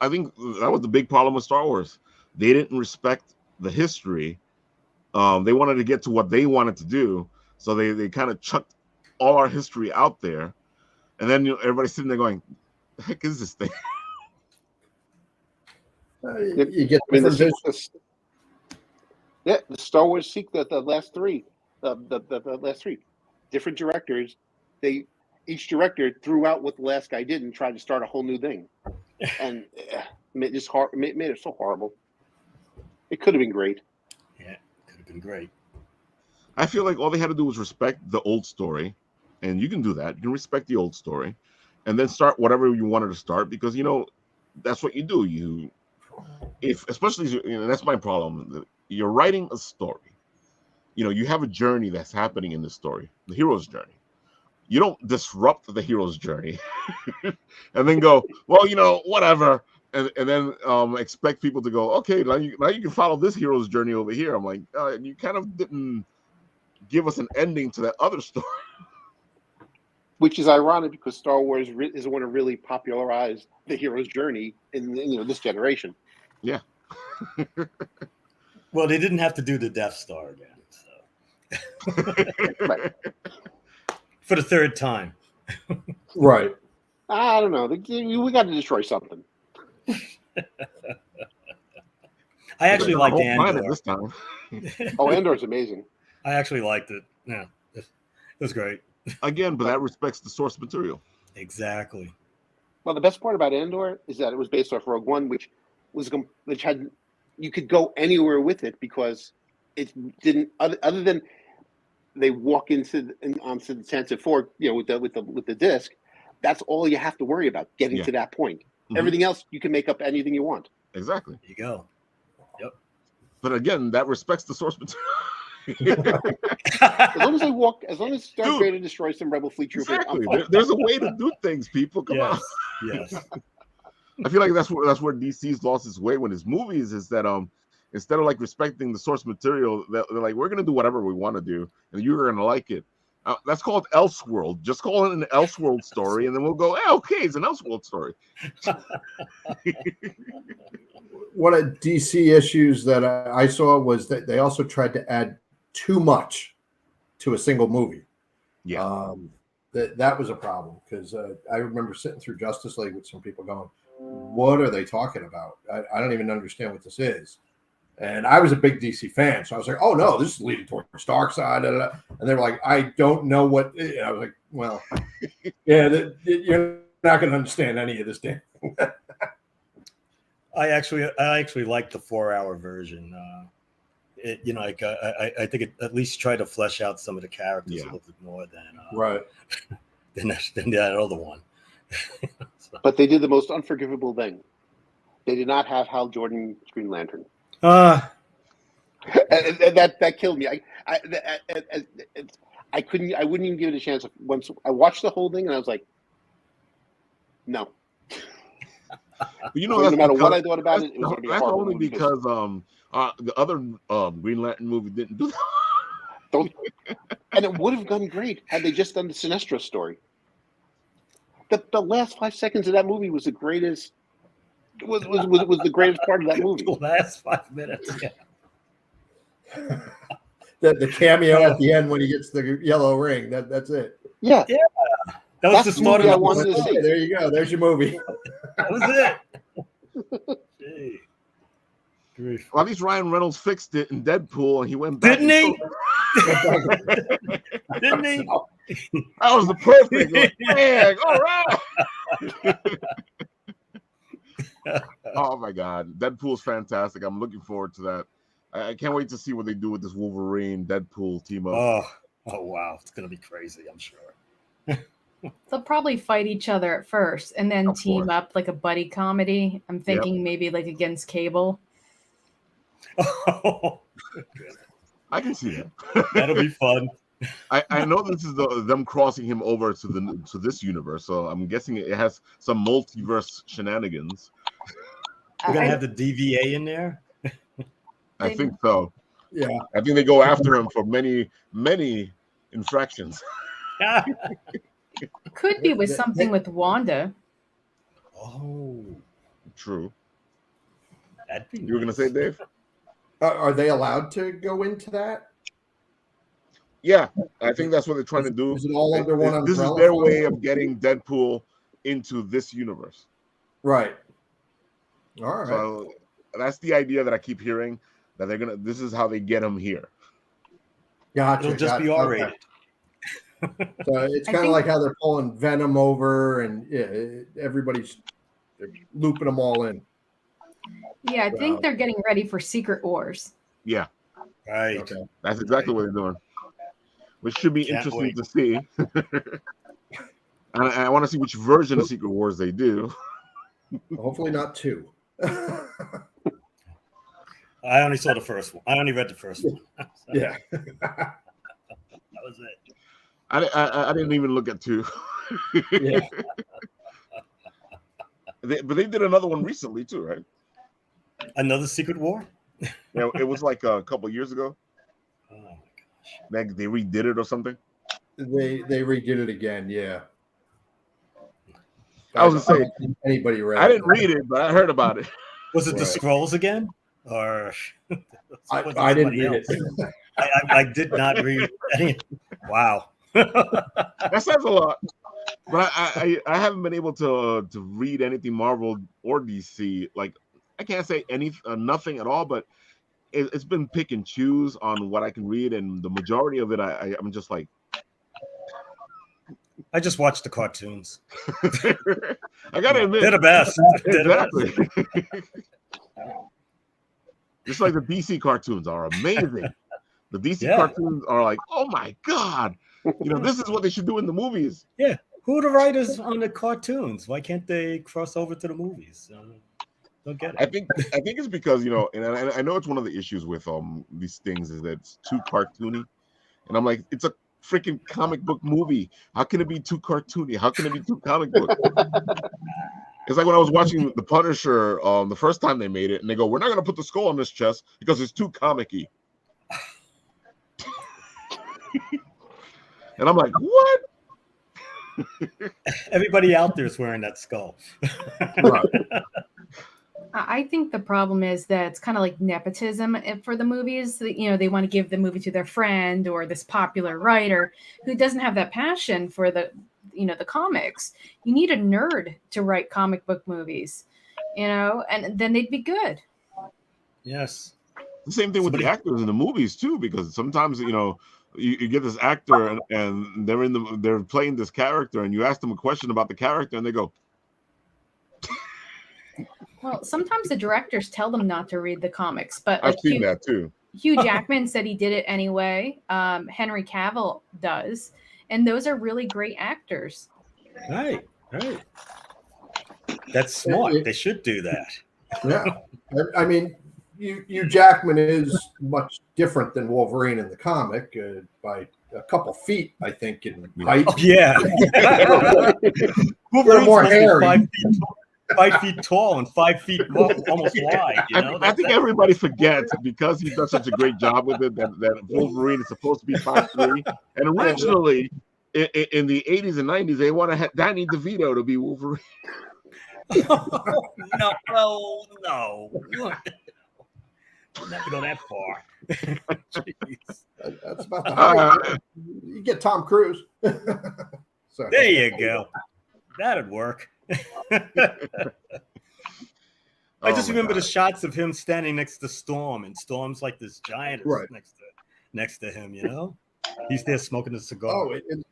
I think that was the big problem with Star Wars. They didn't respect the history. They wanted to get to what they wanted to do, so they kind of chucked all our history out there, and then everybody's sitting there going, "The heck is this thing?" You get the Star Wars sequel, the last 3, the last 3 different directors. Each director threw out what the last guy did and tried to start a whole new thing, and made it so horrible. It could have been great. Yeah, could have been great. I feel like all they had to do was respect the old story, and you can do that. You can respect the old story, and then start whatever you wanted to start, because that's what you do. Especially that's my problem. You're writing a story. You have a journey that's happening in the story, the hero's journey. You don't disrupt the hero's journey and then go, well, whatever, and then expect people to go, okay, now you can follow this hero's journey over here. I'm like, you kind of didn't give us an ending to that other story. Which is ironic because Star Wars is the one to really popularize the hero's journey in this generation. Yeah. Well, they didn't have to do the Death Star again, so Right. for the third time. Right. I don't know. We got to destroy something. I actually liked I won't mind it Andor. this time. Oh, Andor's amazing. I actually liked it. Yeah, it was great. Again, but that respects the source material. Exactly. Well, the best part about Andor is that it was based off Rogue One, which had you could go anywhere with it because it didn't other than they walk onto the Sunset Ford, with the disc. That's all you have to worry about getting to that point. Mm-hmm. Everything else you can make up anything you want. Exactly. There you go. Yep. But again, that respects the source material. As long as Darth Vader destroys some Rebel fleet troopers. Exactly. There's a way to do things, people. Come on. Yes. I feel like that's where DC's lost its way when his movies is that instead of like respecting the source material, they're like, we're gonna do whatever we want to do, and you're gonna like it. That's called Elseworld. Just call it an Elseworld story, and then we'll go, okay, it's an Elseworld story. One of DC issues that I saw was that they also tried to add too much to a single movie. Yeah. That was a problem because I remember sitting through Justice League with some people going, what are they talking about? I don't even understand what this is. And I was a big DC fan, so I was like, oh no, this is leading towards Darkseid. And they were like, I don't know what. And I was like, well, yeah, you're not going to understand any of this, Dan. I actually liked the 4-hour version. I think it at least tried to flesh out some of the characters a little bit more than that other one. So. But they did the most unforgivable thing. They did not have Hal Jordan Green Lantern. Uh, and that killed me. I couldn't. I wouldn't even give it a chance. Once I watched the whole thing, and I was like, no. No matter what I thought about it, it was going to be that's horrible only because the other Green Lantern movie didn't do that. And it would have gone great had they just done the Sinestro story. The last 5 seconds of that movie was the greatest. Was the greatest part of that movie. The last 5 minutes. Yeah. The cameo at the end when he gets the yellow ring. That's it. Yeah. That was the start of I the wanted to see. There you go. There's your movie. That was it. Gee. Well, at least Ryan Reynolds fixed it in Deadpool, and he went back. Didn't he? Didn't he? That was the perfect. Man, all right. Oh my God, Deadpool's fantastic. I'm looking forward to that. I can't wait to see what they do with this Wolverine Deadpool team up. Oh wow, it's gonna be crazy. I'm sure. They'll probably fight each other at first and then Of team course. up like a buddy comedy. I'm thinking maybe like against Cable. Oh, I can see that. that'll be fun. I know this is them crossing him over to this universe, so I'm guessing it has some multiverse shenanigans. We're gonna have the DVA in there. I think so. Yeah. I think they go after him for many infractions. Could be with something with Wanda. Oh, True. that'd be You were gonna say, Dave? Are they allowed to go into that? Yeah, I think that's what they're trying to do. Is it all under one umbrella? This is their way of getting Deadpool into this universe. Right. All right. So that's the idea that I keep hearing, that this is how they get him here. Gotcha. It'll just be R-rated. Okay. So it's I kind of think- like how they're pulling Venom over, and they're looping them all in. Yeah, I think they're getting ready for Secret Wars. Yeah, Right. Okay. that's exactly what they're doing, which should be Can't interesting wait. to see. And I want to see which version of Secret Wars they do. Hopefully not 2. I only saw the first one. I only read the first one. Yeah. That was it. I didn't even look at 2. Yeah. But they did another one recently too, right? Another Secret War? Yeah, it was like a couple years ago. Oh my gosh. Like they redid it or something. They redid it again, yeah. I was gonna say, don't think anybody read I it. didn't read it, but I heard about it. Was it the Right. Scrolls again? Or was I didn't somebody read else? it. I did not read any. Wow. That says a lot. But I haven't been able to read anything Marvel or DC. Like I can't say nothing at all, but it's been pick and choose on what I can read, and the majority of it I'm just like. I just watched the cartoons. I gotta admit, They're the best. They're the best. exactly. Just like the DC cartoons are amazing. The DC cartoons are like, oh my god, this is what they should do in the movies. Yeah. Who are the writers on the cartoons? Why can't they cross over to the movies? Don't get it. I think it's because and I know it's one of the issues with these things is that it's too cartoony, and I'm like, it's a freaking comic book movie. How can it be too cartoony? How can it be too comic book? It's like when I was watching The Punisher the first time they made it, and they go, we're not going to put the skull on this chest because it's too comic-y. And I'm like, what? Everybody out there is wearing that skull. Right. I think the problem is that it's kind of like nepotism for the movies. They want to give the movie to their friend or this popular writer who doesn't have that passion for the comics. You need a nerd to write comic book movies, and then they'd be good. Yes. The same thing with the actors in the movies too, because sometimes you get this actor and they're playing this character, and you ask them a question about the character, and they go. Well, sometimes the directors tell them not to read the comics, but I've seen that too. Hugh Jackman said he did it anyway. Henry Cavill does, and those are really great actors. Right. That's smart. They should do that. Yeah. I mean, Hugh Jackman is much different than Wolverine in the comic by a couple feet, I think, in height. Oh, yeah. Wolverine's more hairy. 5 feet tall and 5 feet almost wide. I think everybody forgets because he does such a great job with it that Wolverine is supposed to be 5'3". And originally, in the 80s and 90s, they want to have Danny DeVito to be Wolverine. No. Never go that far. That's about the height. You get Tom Cruise. There you go. That'd work. I just remember the shots of him standing next to Storm, and Storm's like this giant next to him. He's there smoking a cigar. Oh, in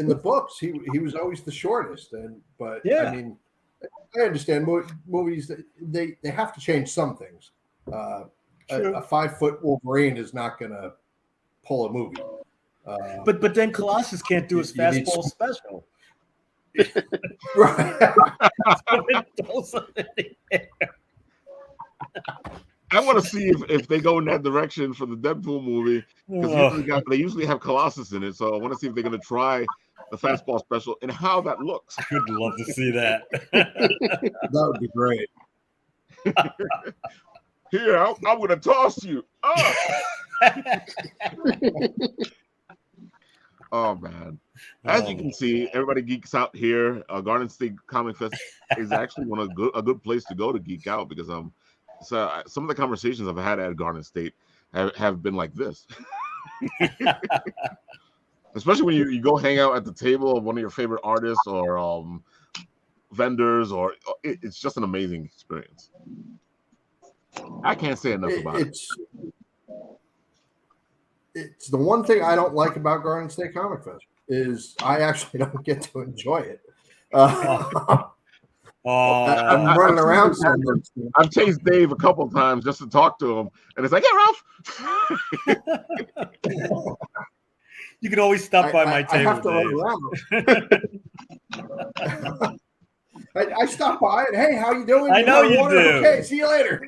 the books, he was always the shortest, I mean, I understand movies that they have to change some things. A 5-foot Wolverine is not going to pull a movie. But then Colossus can't do his fastball special. Right. I want to see if they go in that direction for the Deadpool movie, because they usually have Colossus in it. So I want to see if they're going to try the fastball special and how that looks. I would love to see that. That would be great. Here, I'm going to toss you. Oh, oh man. As you can see, everybody geeks out here. Garden State Comic Fest is actually a good place to go to geek out, because so some of the conversations I've had at Garden State have been like this. Especially when you go hang out at the table of one of your favorite artists or vendors, or it's just an amazing experience. I can't say enough about it. It's the one thing I don't like about Garden State Comic Fest is I actually don't get to enjoy it. Oh I'm running around so much. I've chased Dave a couple of times just to talk to him, and it's like, yeah, Ralph. You can always stop by my table. I have to run around. I stop by and hey, how you doing? I know you do. Okay, see you later.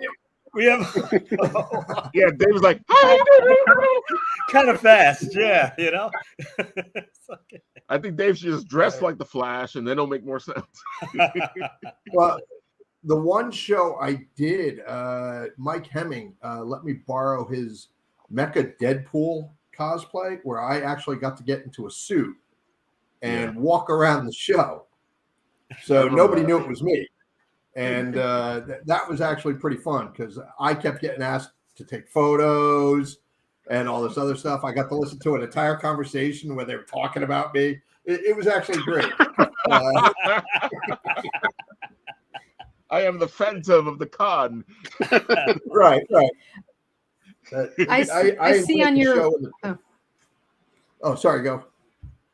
We have Yeah, Dave was like, how you doing? kind of fast, yeah, you know. Okay. I think Dave should just dress like the Flash, and then it'll make more sense. Well, the one show I did, Mike Hemming let me borrow his Mecha Deadpool cosplay, where I actually got to get into a suit and walk around the show. So nobody knew it was me. And that was actually pretty fun because I kept getting asked to take photos and all this other stuff. I got to listen to an entire conversation where they were talking about me. It was actually great. I am the Phantom of the Con. Right. I see on your. Oh, sorry, go.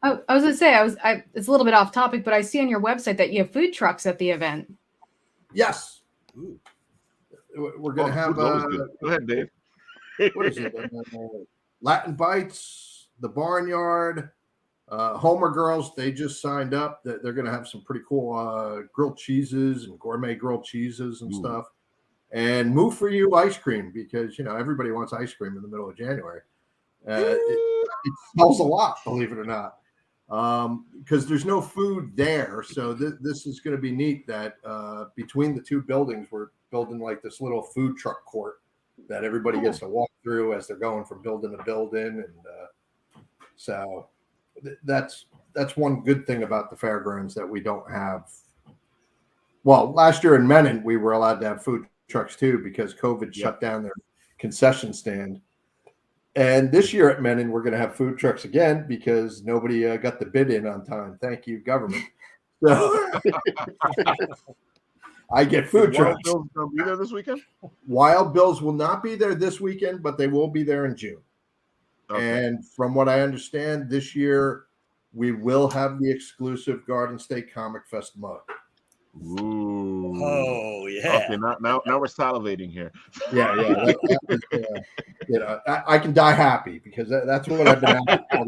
Oh, I was going to say, it's a little bit off topic, but I see on your website that you have food trucks at the event. Yes. Ooh. We're going to have. Go ahead, Dave. What is it? Latin Bites, the Barnyard, Homer Girls. They just signed up. They're going to have some pretty cool grilled cheeses and gourmet grilled cheeses and stuff. And Move For You ice cream because, everybody wants ice cream in the middle of January. It smells a lot, believe it or not. Because there's no food there. So this is going to be neat that between the two buildings, we're building like this little food truck court that everybody gets to walk through as they're going from building to building. And so that's one good thing about the fairgrounds that we don't have. Well, last year in Menin, we were allowed to have food trucks too because COVID shut down their concession stand. And this year at Menin, we're going to have food trucks again because nobody got the bid in on time. Thank you, government. So I get food trucks. Wild Bill's going to be there this weekend? Wild Bills will not be there this weekend, but they will be there in June. Okay. And from what I understand, this year we will have the exclusive Garden State Comic Fest mug. Ooh. Oh yeah. Okay, now we're salivating here. Yeah. I can die happy because that's what I've been asking.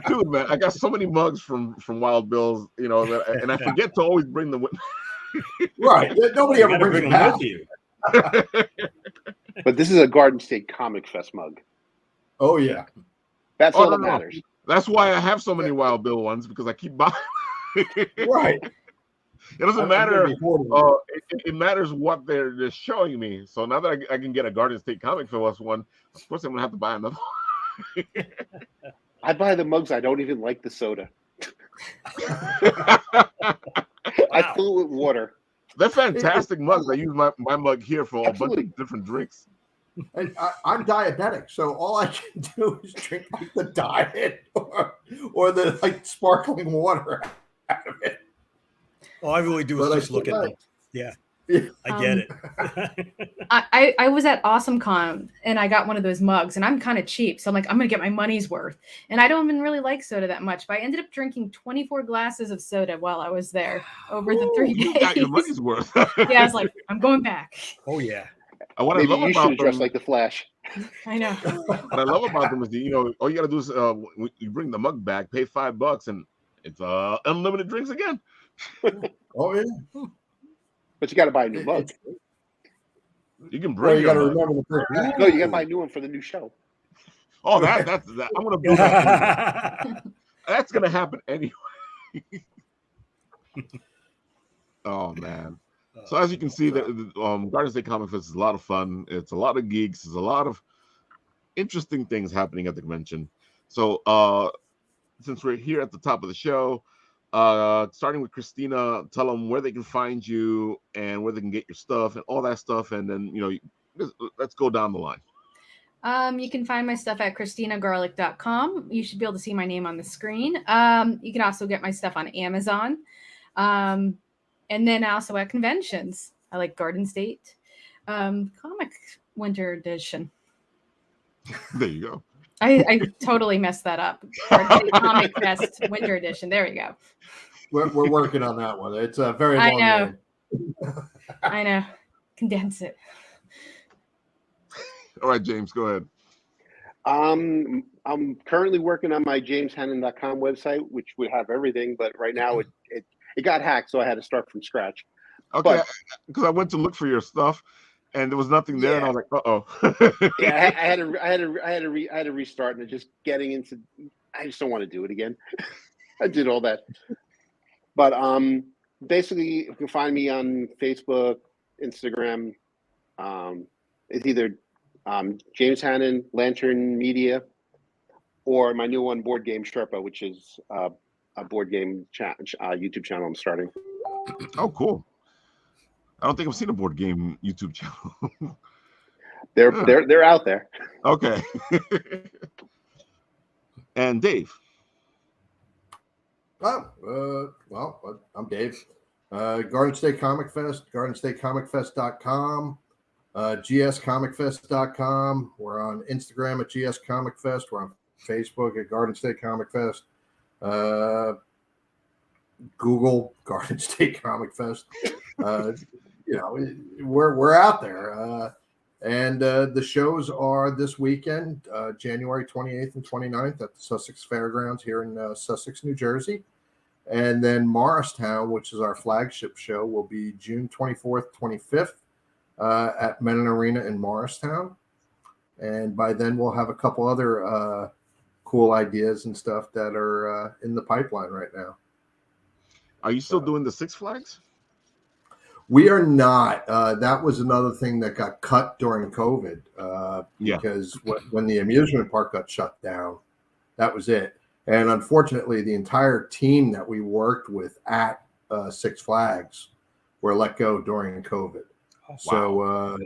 Dude, man, I got so many mugs from Wild Bill's, and I forget to always bring them with me. Right. Nobody ever brings them back. with you. But this is a Garden State Comic Fest mug. Oh yeah. That's all that matters. That's why I have so many Wild Bill ones because I keep buying. Right. It doesn't matter. It matters what they're showing me. So now that I can get a Garden State Comic Fest one, of course I'm gonna have to buy another one. I buy the mugs. I don't even like the soda. I fill it with water. They're fantastic mugs. I use my mug here for a bunch of different drinks. And I'm diabetic, so all I can do is drink like the diet or the sparkling water out of it. All I really do is just look at them. Yeah. I get it. I was at AwesomeCon and I got one of those mugs and I'm kind of cheap. So I'm like, I'm going to get my money's worth. And I don't even really like soda that much, but I ended up drinking 24 glasses of soda while I was there over the 3 days. You got your money's worth. Yeah, I was like, I'm going back. Oh, yeah. Maybe you should dress like the Flash. I know. What I love about them is, all you got to do is you bring the mug back, pay $5, and it's unlimited drinks again. Oh, yeah. But you got to buy a new mug. You can bring. You got to remember the drink. No, you got to buy a new one for the new show. Oh, that's that. I'm gonna build that. That's gonna happen anyway. Oh man. So as you can see, the Garden State Comic Fest is a lot of fun. It's a lot of geeks. There's a lot of interesting things happening at the convention. So since we're here at the top of the show, starting with Christina, tell them where they can find you and where they can get your stuff and all that stuff. And then, let's go down the line. You can find my stuff at ChristinaGarlic.com. You should be able to see my name on the screen. You can also get my stuff on Amazon. And then also at conventions. I like Garden State Comic Winter Edition. There you go. I totally messed that up. Garden State Comic Fest Winter Edition. There we go. We're working on that one. It's a very I long know. name. I know. Condense it. All right, James, go ahead. I'm currently working on my jameshannon.com website, which would have everything, but right now it got hacked, so I had to start from scratch. Okay, But because I went to look for your stuff, and there was nothing there, and I was like, "Uh-oh." yeah, I had to restart, and just getting into. I just don't want to do it again. I did all that, but basically, you can find me on Facebook, Instagram. It's either James Hannon, Lantern Media, or my new one, Board Game Sherpa, which is a board game YouTube channel I'm starting. Oh, cool. I don't think I've seen a board game YouTube channel. They're out there. Okay. And Dave. Oh, well, I'm Dave. Garden State Comic Fest, GardenStateComicFest.com, GSComicFest.com. We're on Instagram at GS Comic Fest. We're on Facebook at Garden State Comic Fest. Google Garden State Comic Fest. We're out there. And the shows are this weekend, January 28th and 29th at the Sussex Fairgrounds here in Sussex, New Jersey. And then Morristown, which is our flagship show, will be June 24th, 25th at Menon Arena in Morristown. And by then we'll have a couple other cool ideas and stuff that are in the pipeline right now. Are you still doing the Six Flags? We are not. That was another thing that got cut during COVID because when the amusement park got shut down, that was it. And unfortunately, the entire team that we worked with at Six Flags were let go during COVID. Oh, wow.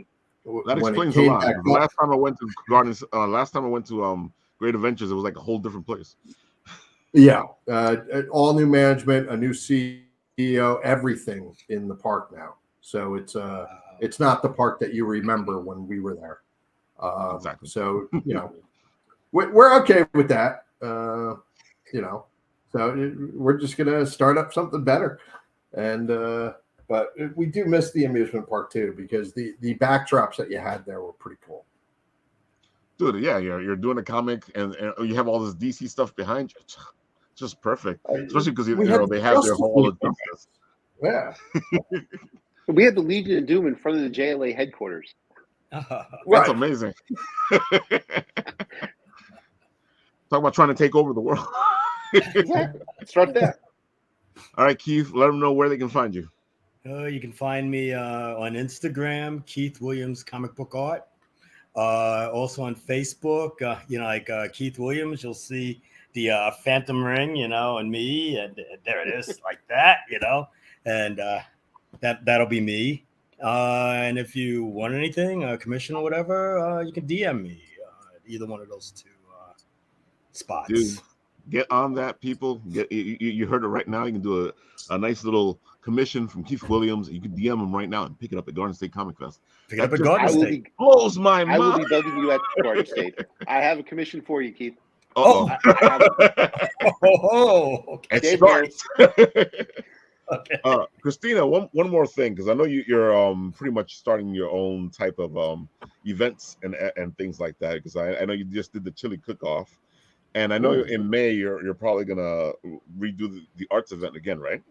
So that explains a lot. Last time I went to Great Adventures, it was like a whole different place. Yeah, all new management, a new CEO, everything in the park now. So it's not the park that you remember when we were there. Exactly. So we're okay with that. So we're just gonna start up something better, and but we do miss the amusement park too because the backdrops that you had there were pretty cool. Dude, yeah, you're doing a comic and you have all this DC stuff behind you. It's just perfect, especially because they have their whole justice. Yeah, we had the Legion of Doom in front of the JLA headquarters. That's amazing. Talk about trying to take over the world. Exactly. Start there. All right, Keith, let them know where they can find you. You can find me on Instagram, Keith Williams Comic Book Art. Also on Facebook, Keith Williams, you'll see the Phantom Ring, and me, and there it is, like that, and that'll be me. And if you want anything, a commission or whatever, you can DM me either one of those two spots. Dude, get on that, people. You heard it right now. You can do a nice little commission from Keith Williams. You can DM him right now and pick it up at Garden State Comic Fest. Pick it up at Garden State. Blows my mind. I will be bugging you at Garden State. I have a commission for you, Keith. Oh, okay. It starts. Okay. Christina, one more thing, because I know you're pretty much starting your own type of events and things like that. Because I know you just did the chili cook-off, and I know in May you're probably gonna redo the arts event again, right?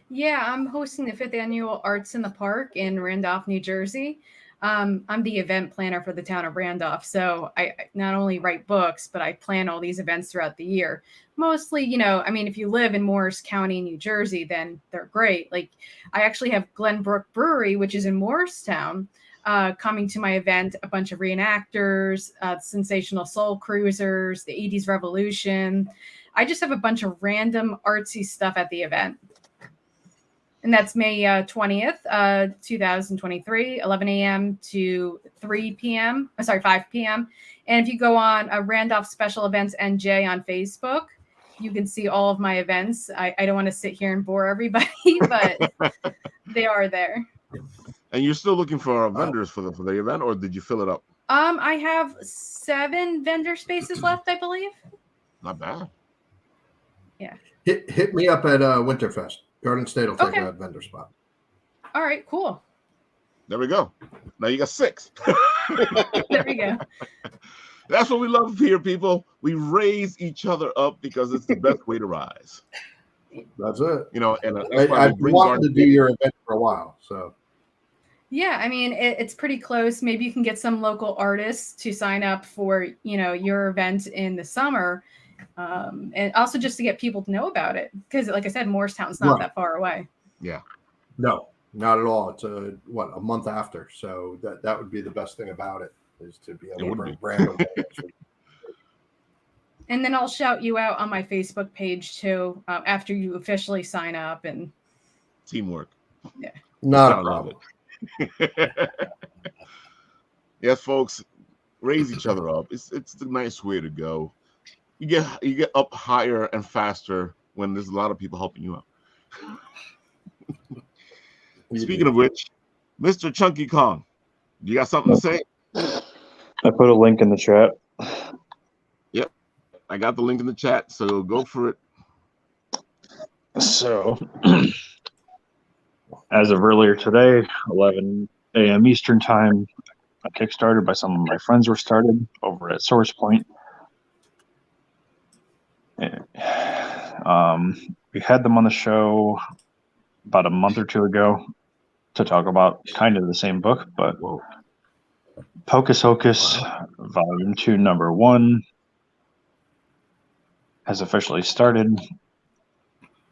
Yeah, I'm hosting the 5th annual Arts in the Park in Randolph, New Jersey. I'm the event planner for the town of Randolph. So I not only write books, but I plan all these events throughout the year. Mostly, if you live in Morris County, New Jersey, then they're great. Like I actually have Glenbrook Brewery, which is in Morristown, coming to my event, a bunch of reenactors, sensational soul cruisers, the 80s revolution. I just have a bunch of random artsy stuff at the event. And that's May 20th, 2023, 11 a.m. to 5 p.m. And if you go on Randolph Special Events NJ on Facebook, you can see all of my events. I don't want to sit here and bore everybody, but they are there. And you're still looking for vendors for the event, or did you fill it up? I have 7 vendor spaces left, I believe. Not bad. Yeah. Hit me up at Winterfest. Garden State will take Okay. a vendor spot. All right, cool. There we go. Now you got 6. There we go. That's what we love here, people. We raise each other up because it's the best way to rise. That's it. You know, and that's why I've we wanted to do your event for a while, so. Yeah, I mean, it's pretty close. Maybe you can get some local artists to sign up for, your event in the summer. And also just to get people to know about it. Because like I said, Morristown's not that far away. Yeah. No, not at all. It's a month after. So that would be the best thing about it, is to be able to bring brand awareness. And then I'll shout you out on my Facebook page too, after you officially sign up. And teamwork. Yeah. Not a problem. Yes, folks, raise each other up. It's the nice way to go. You get up higher and faster when there's a lot of people helping you out. Speaking of which, Mr. Chunky Kong, you got something to say? I put a link in the chat. Yep, I got the link in the chat, so go for it. So, as of earlier today, 11 a.m. Eastern Time, a Kickstarter by some of my friends were started over at SourcePoint. We had them on the show about a month or two ago to talk about kind of the same book, but Pocus Hocus Volume 2, Number 1 has officially started.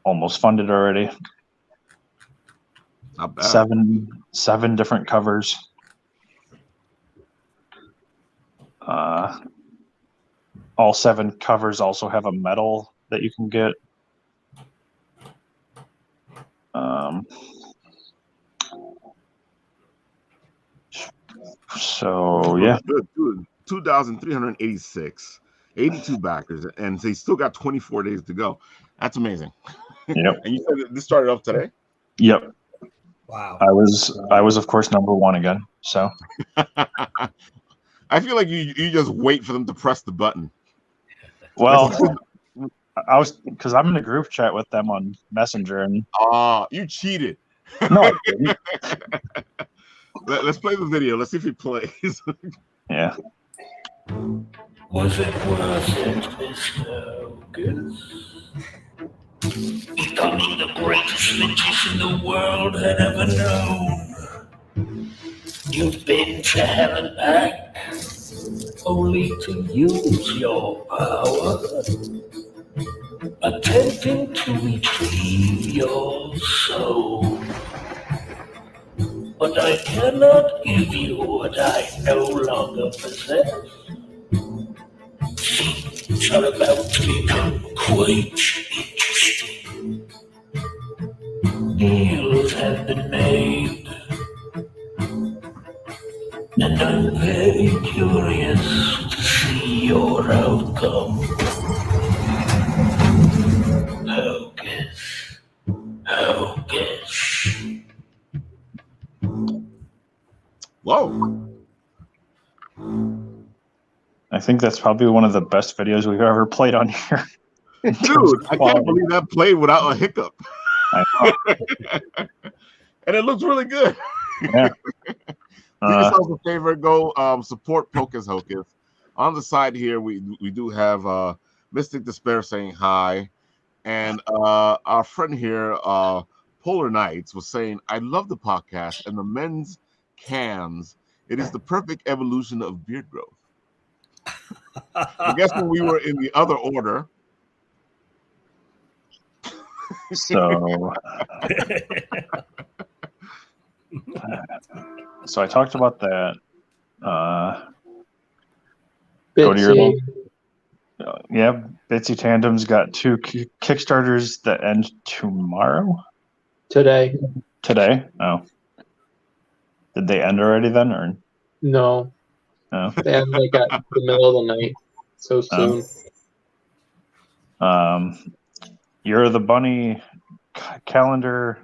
Almost funded already. Not bad. Seven different covers. All 7 covers also have a medal that you can get. So yeah, 2,386, 82 backers, and they still got 24 days to go. That's amazing. Yep. And you said that this started up today? Yep. Wow. I was of course number 1 again. So I feel like you just wait for them to press the button. Well, I was, because I'm in a group chat with them on Messenger, and you cheated. No, I didn't. Let's play the video. Let's see if he plays. Yeah. Was it worth it, Mr. Hocus? Becoming the greatest magician the world had ever known. You've been to hell and back, only to use your power, attempting to retrieve your soul. But I cannot give you what I no longer possess. Things are about to become quite interesting. Deals have been made, and I'm very curious to see your outcome. Hocus. Whoa. I think that's probably one of the best videos we've ever played on here. Dude, I can't believe that played without a hiccup. And it looks really good. Yeah. Do yourself a favor, go support Pocus Hocus. On the side here, we do have Mystic Despair saying hi. And our friend here, Polar Knights, was saying, I love the podcast and the men's cans. It is the perfect evolution of beard growth. I guess when we were in the other order. So I talked about that. Go to your yeah, Bitsy Tandem's got 2 Kickstarters that end tomorrow. Today. Oh, did they end already then, or no? No, they end like at the middle of the night. So soon. You're the Bunny calendar.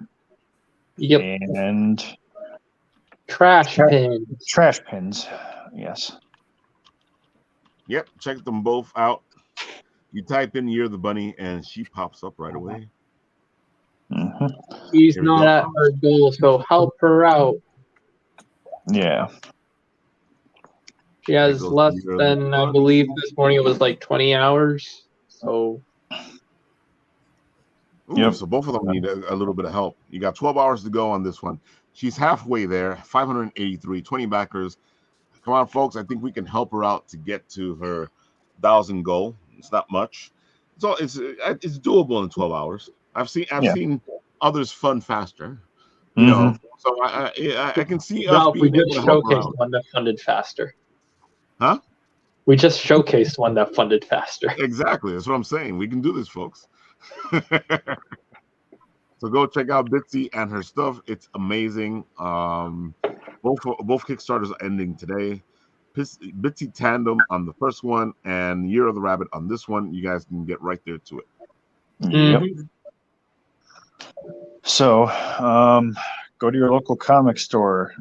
Yep. And trash pins. Trash pins. Yes. Yep. Check them both out. You type in "You're the Bunny" and she pops up right away. She's Here we not go. at her goal, so help her out. Yeah. She has goes less You're the than, I Bunny. believe this morning it was like 20 hours. So Ooh, Yep. So both of them need a little bit of help. You got 12 hours to go on this one. She's halfway there, 583, 20 backers. Come on, folks. I think we can help her out to get to her 1,000 goal. It's not much. It's doable in 12 hours. I've seen others fund faster. You know, so I can see us Ralph, we being just able to help her showcased out. one that funded faster. Huh? We just showcased one that funded faster. Exactly. That's what I'm saying. We can do this, folks. So go check out Bitsy and her stuff. It's amazing. Both Kickstarters are ending today. Bitsy Tandem on the first one and Year of the Rabbit on this one. You guys can get right there to it. Yep. So, go to your local comic store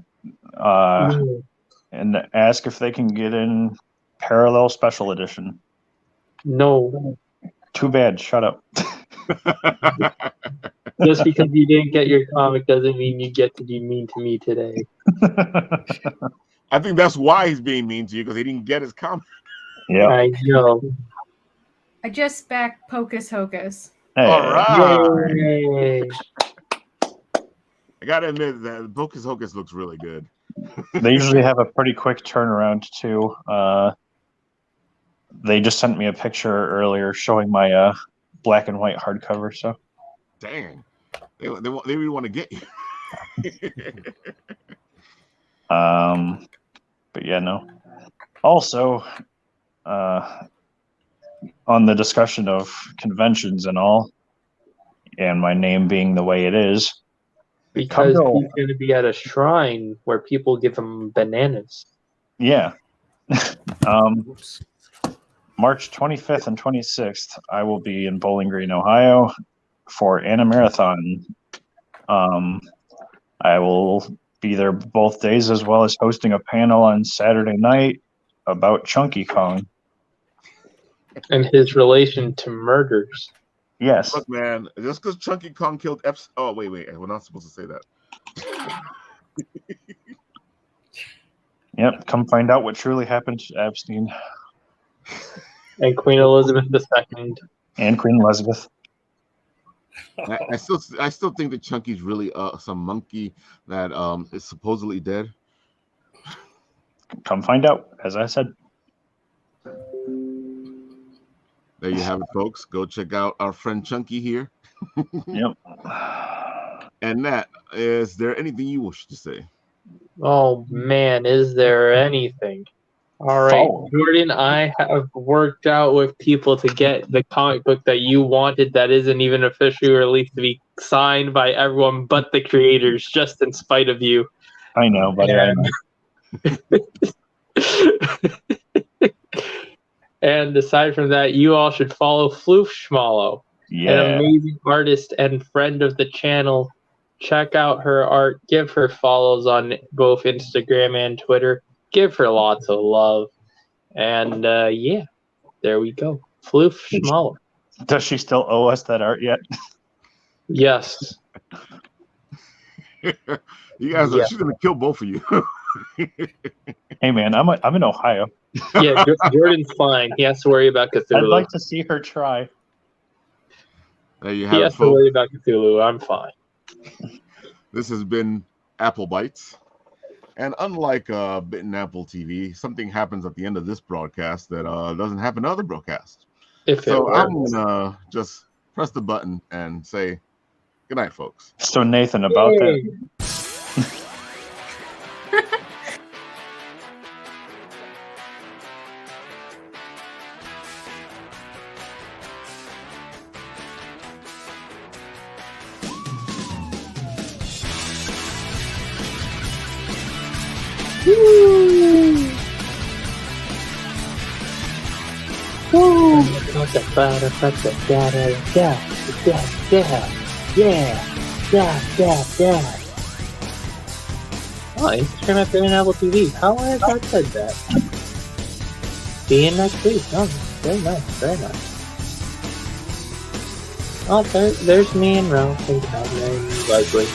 and ask if they can get in Parallel Special Edition. No. Too bad. Shut up. Just because you didn't get your comic doesn't mean you get to be mean to me today. I think that's why he's being mean to you, because he didn't get his comic. Yeah. I know. I just backed Pocus Hocus. Hey. All right. Yay. I gotta admit that Pocus Hocus looks really good. They usually have a pretty quick turnaround too. They just sent me a picture earlier showing my black and white hardcover. So, dang, they really want to get you. But yeah, no. Also, on the discussion of conventions and all, and my name being the way it is, Because he's going to be at a shrine where people give him bananas. Yeah. March 25th and 26th, I will be in Bowling Green, Ohio for Anna Marathon. I will be there both days, as well as hosting a panel on Saturday night about Chunky Kong. And his relation to murders. Yes. Look, man, just because Chunky Kong killed Epstein. Oh, wait. We're not supposed to say that. Yep. Come find out what truly happened to Epstein. And Queen Elizabeth II. And Queen Elizabeth. I still think that Chunky's really some monkey that is supposedly dead. Come find out, as I said. There you have it, folks. Go check out our friend Chunky here. Yep. And Nat, is there anything you wish to say? Oh man, is there anything? All right, Jordan, I have worked out with people to get the comic book that you wanted that isn't even officially released to be signed by everyone but the creators, just in spite of you. I know, buddy. I know. And aside from that, you all should follow Floof Schmallow, an amazing artist and friend of the channel. Check out her art. Give her follows on both Instagram and Twitter. Give her lots of love. And yeah, there we go. Floof Schmallow. Does she still owe us that art yet? Yes. You guys, she's gonna kill both of you. Hey man, I'm in Ohio. Yeah, Jordan's fine. He has to worry about Cthulhu. I'd like to see her try. There you He have it, has to folks. worry about Cthulhu. I'm fine. This has been Apple Bites. And unlike Bitten Apple TV, something happens at the end of this broadcast that doesn't happen in other broadcasts. So I'm gonna just press the button and say good night, folks. So Nathan, about that. Oh, Instagram at Bitten Apple TV. How has I said that? See you next week. Oh, very nice, very nice. Oh, there's me and Ralph and Kevin and Leslie.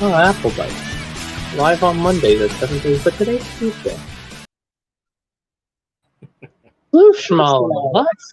Oh, Applebite. Live on Mondays at 7:30, but today's Tuesday. Blue Schmall, what?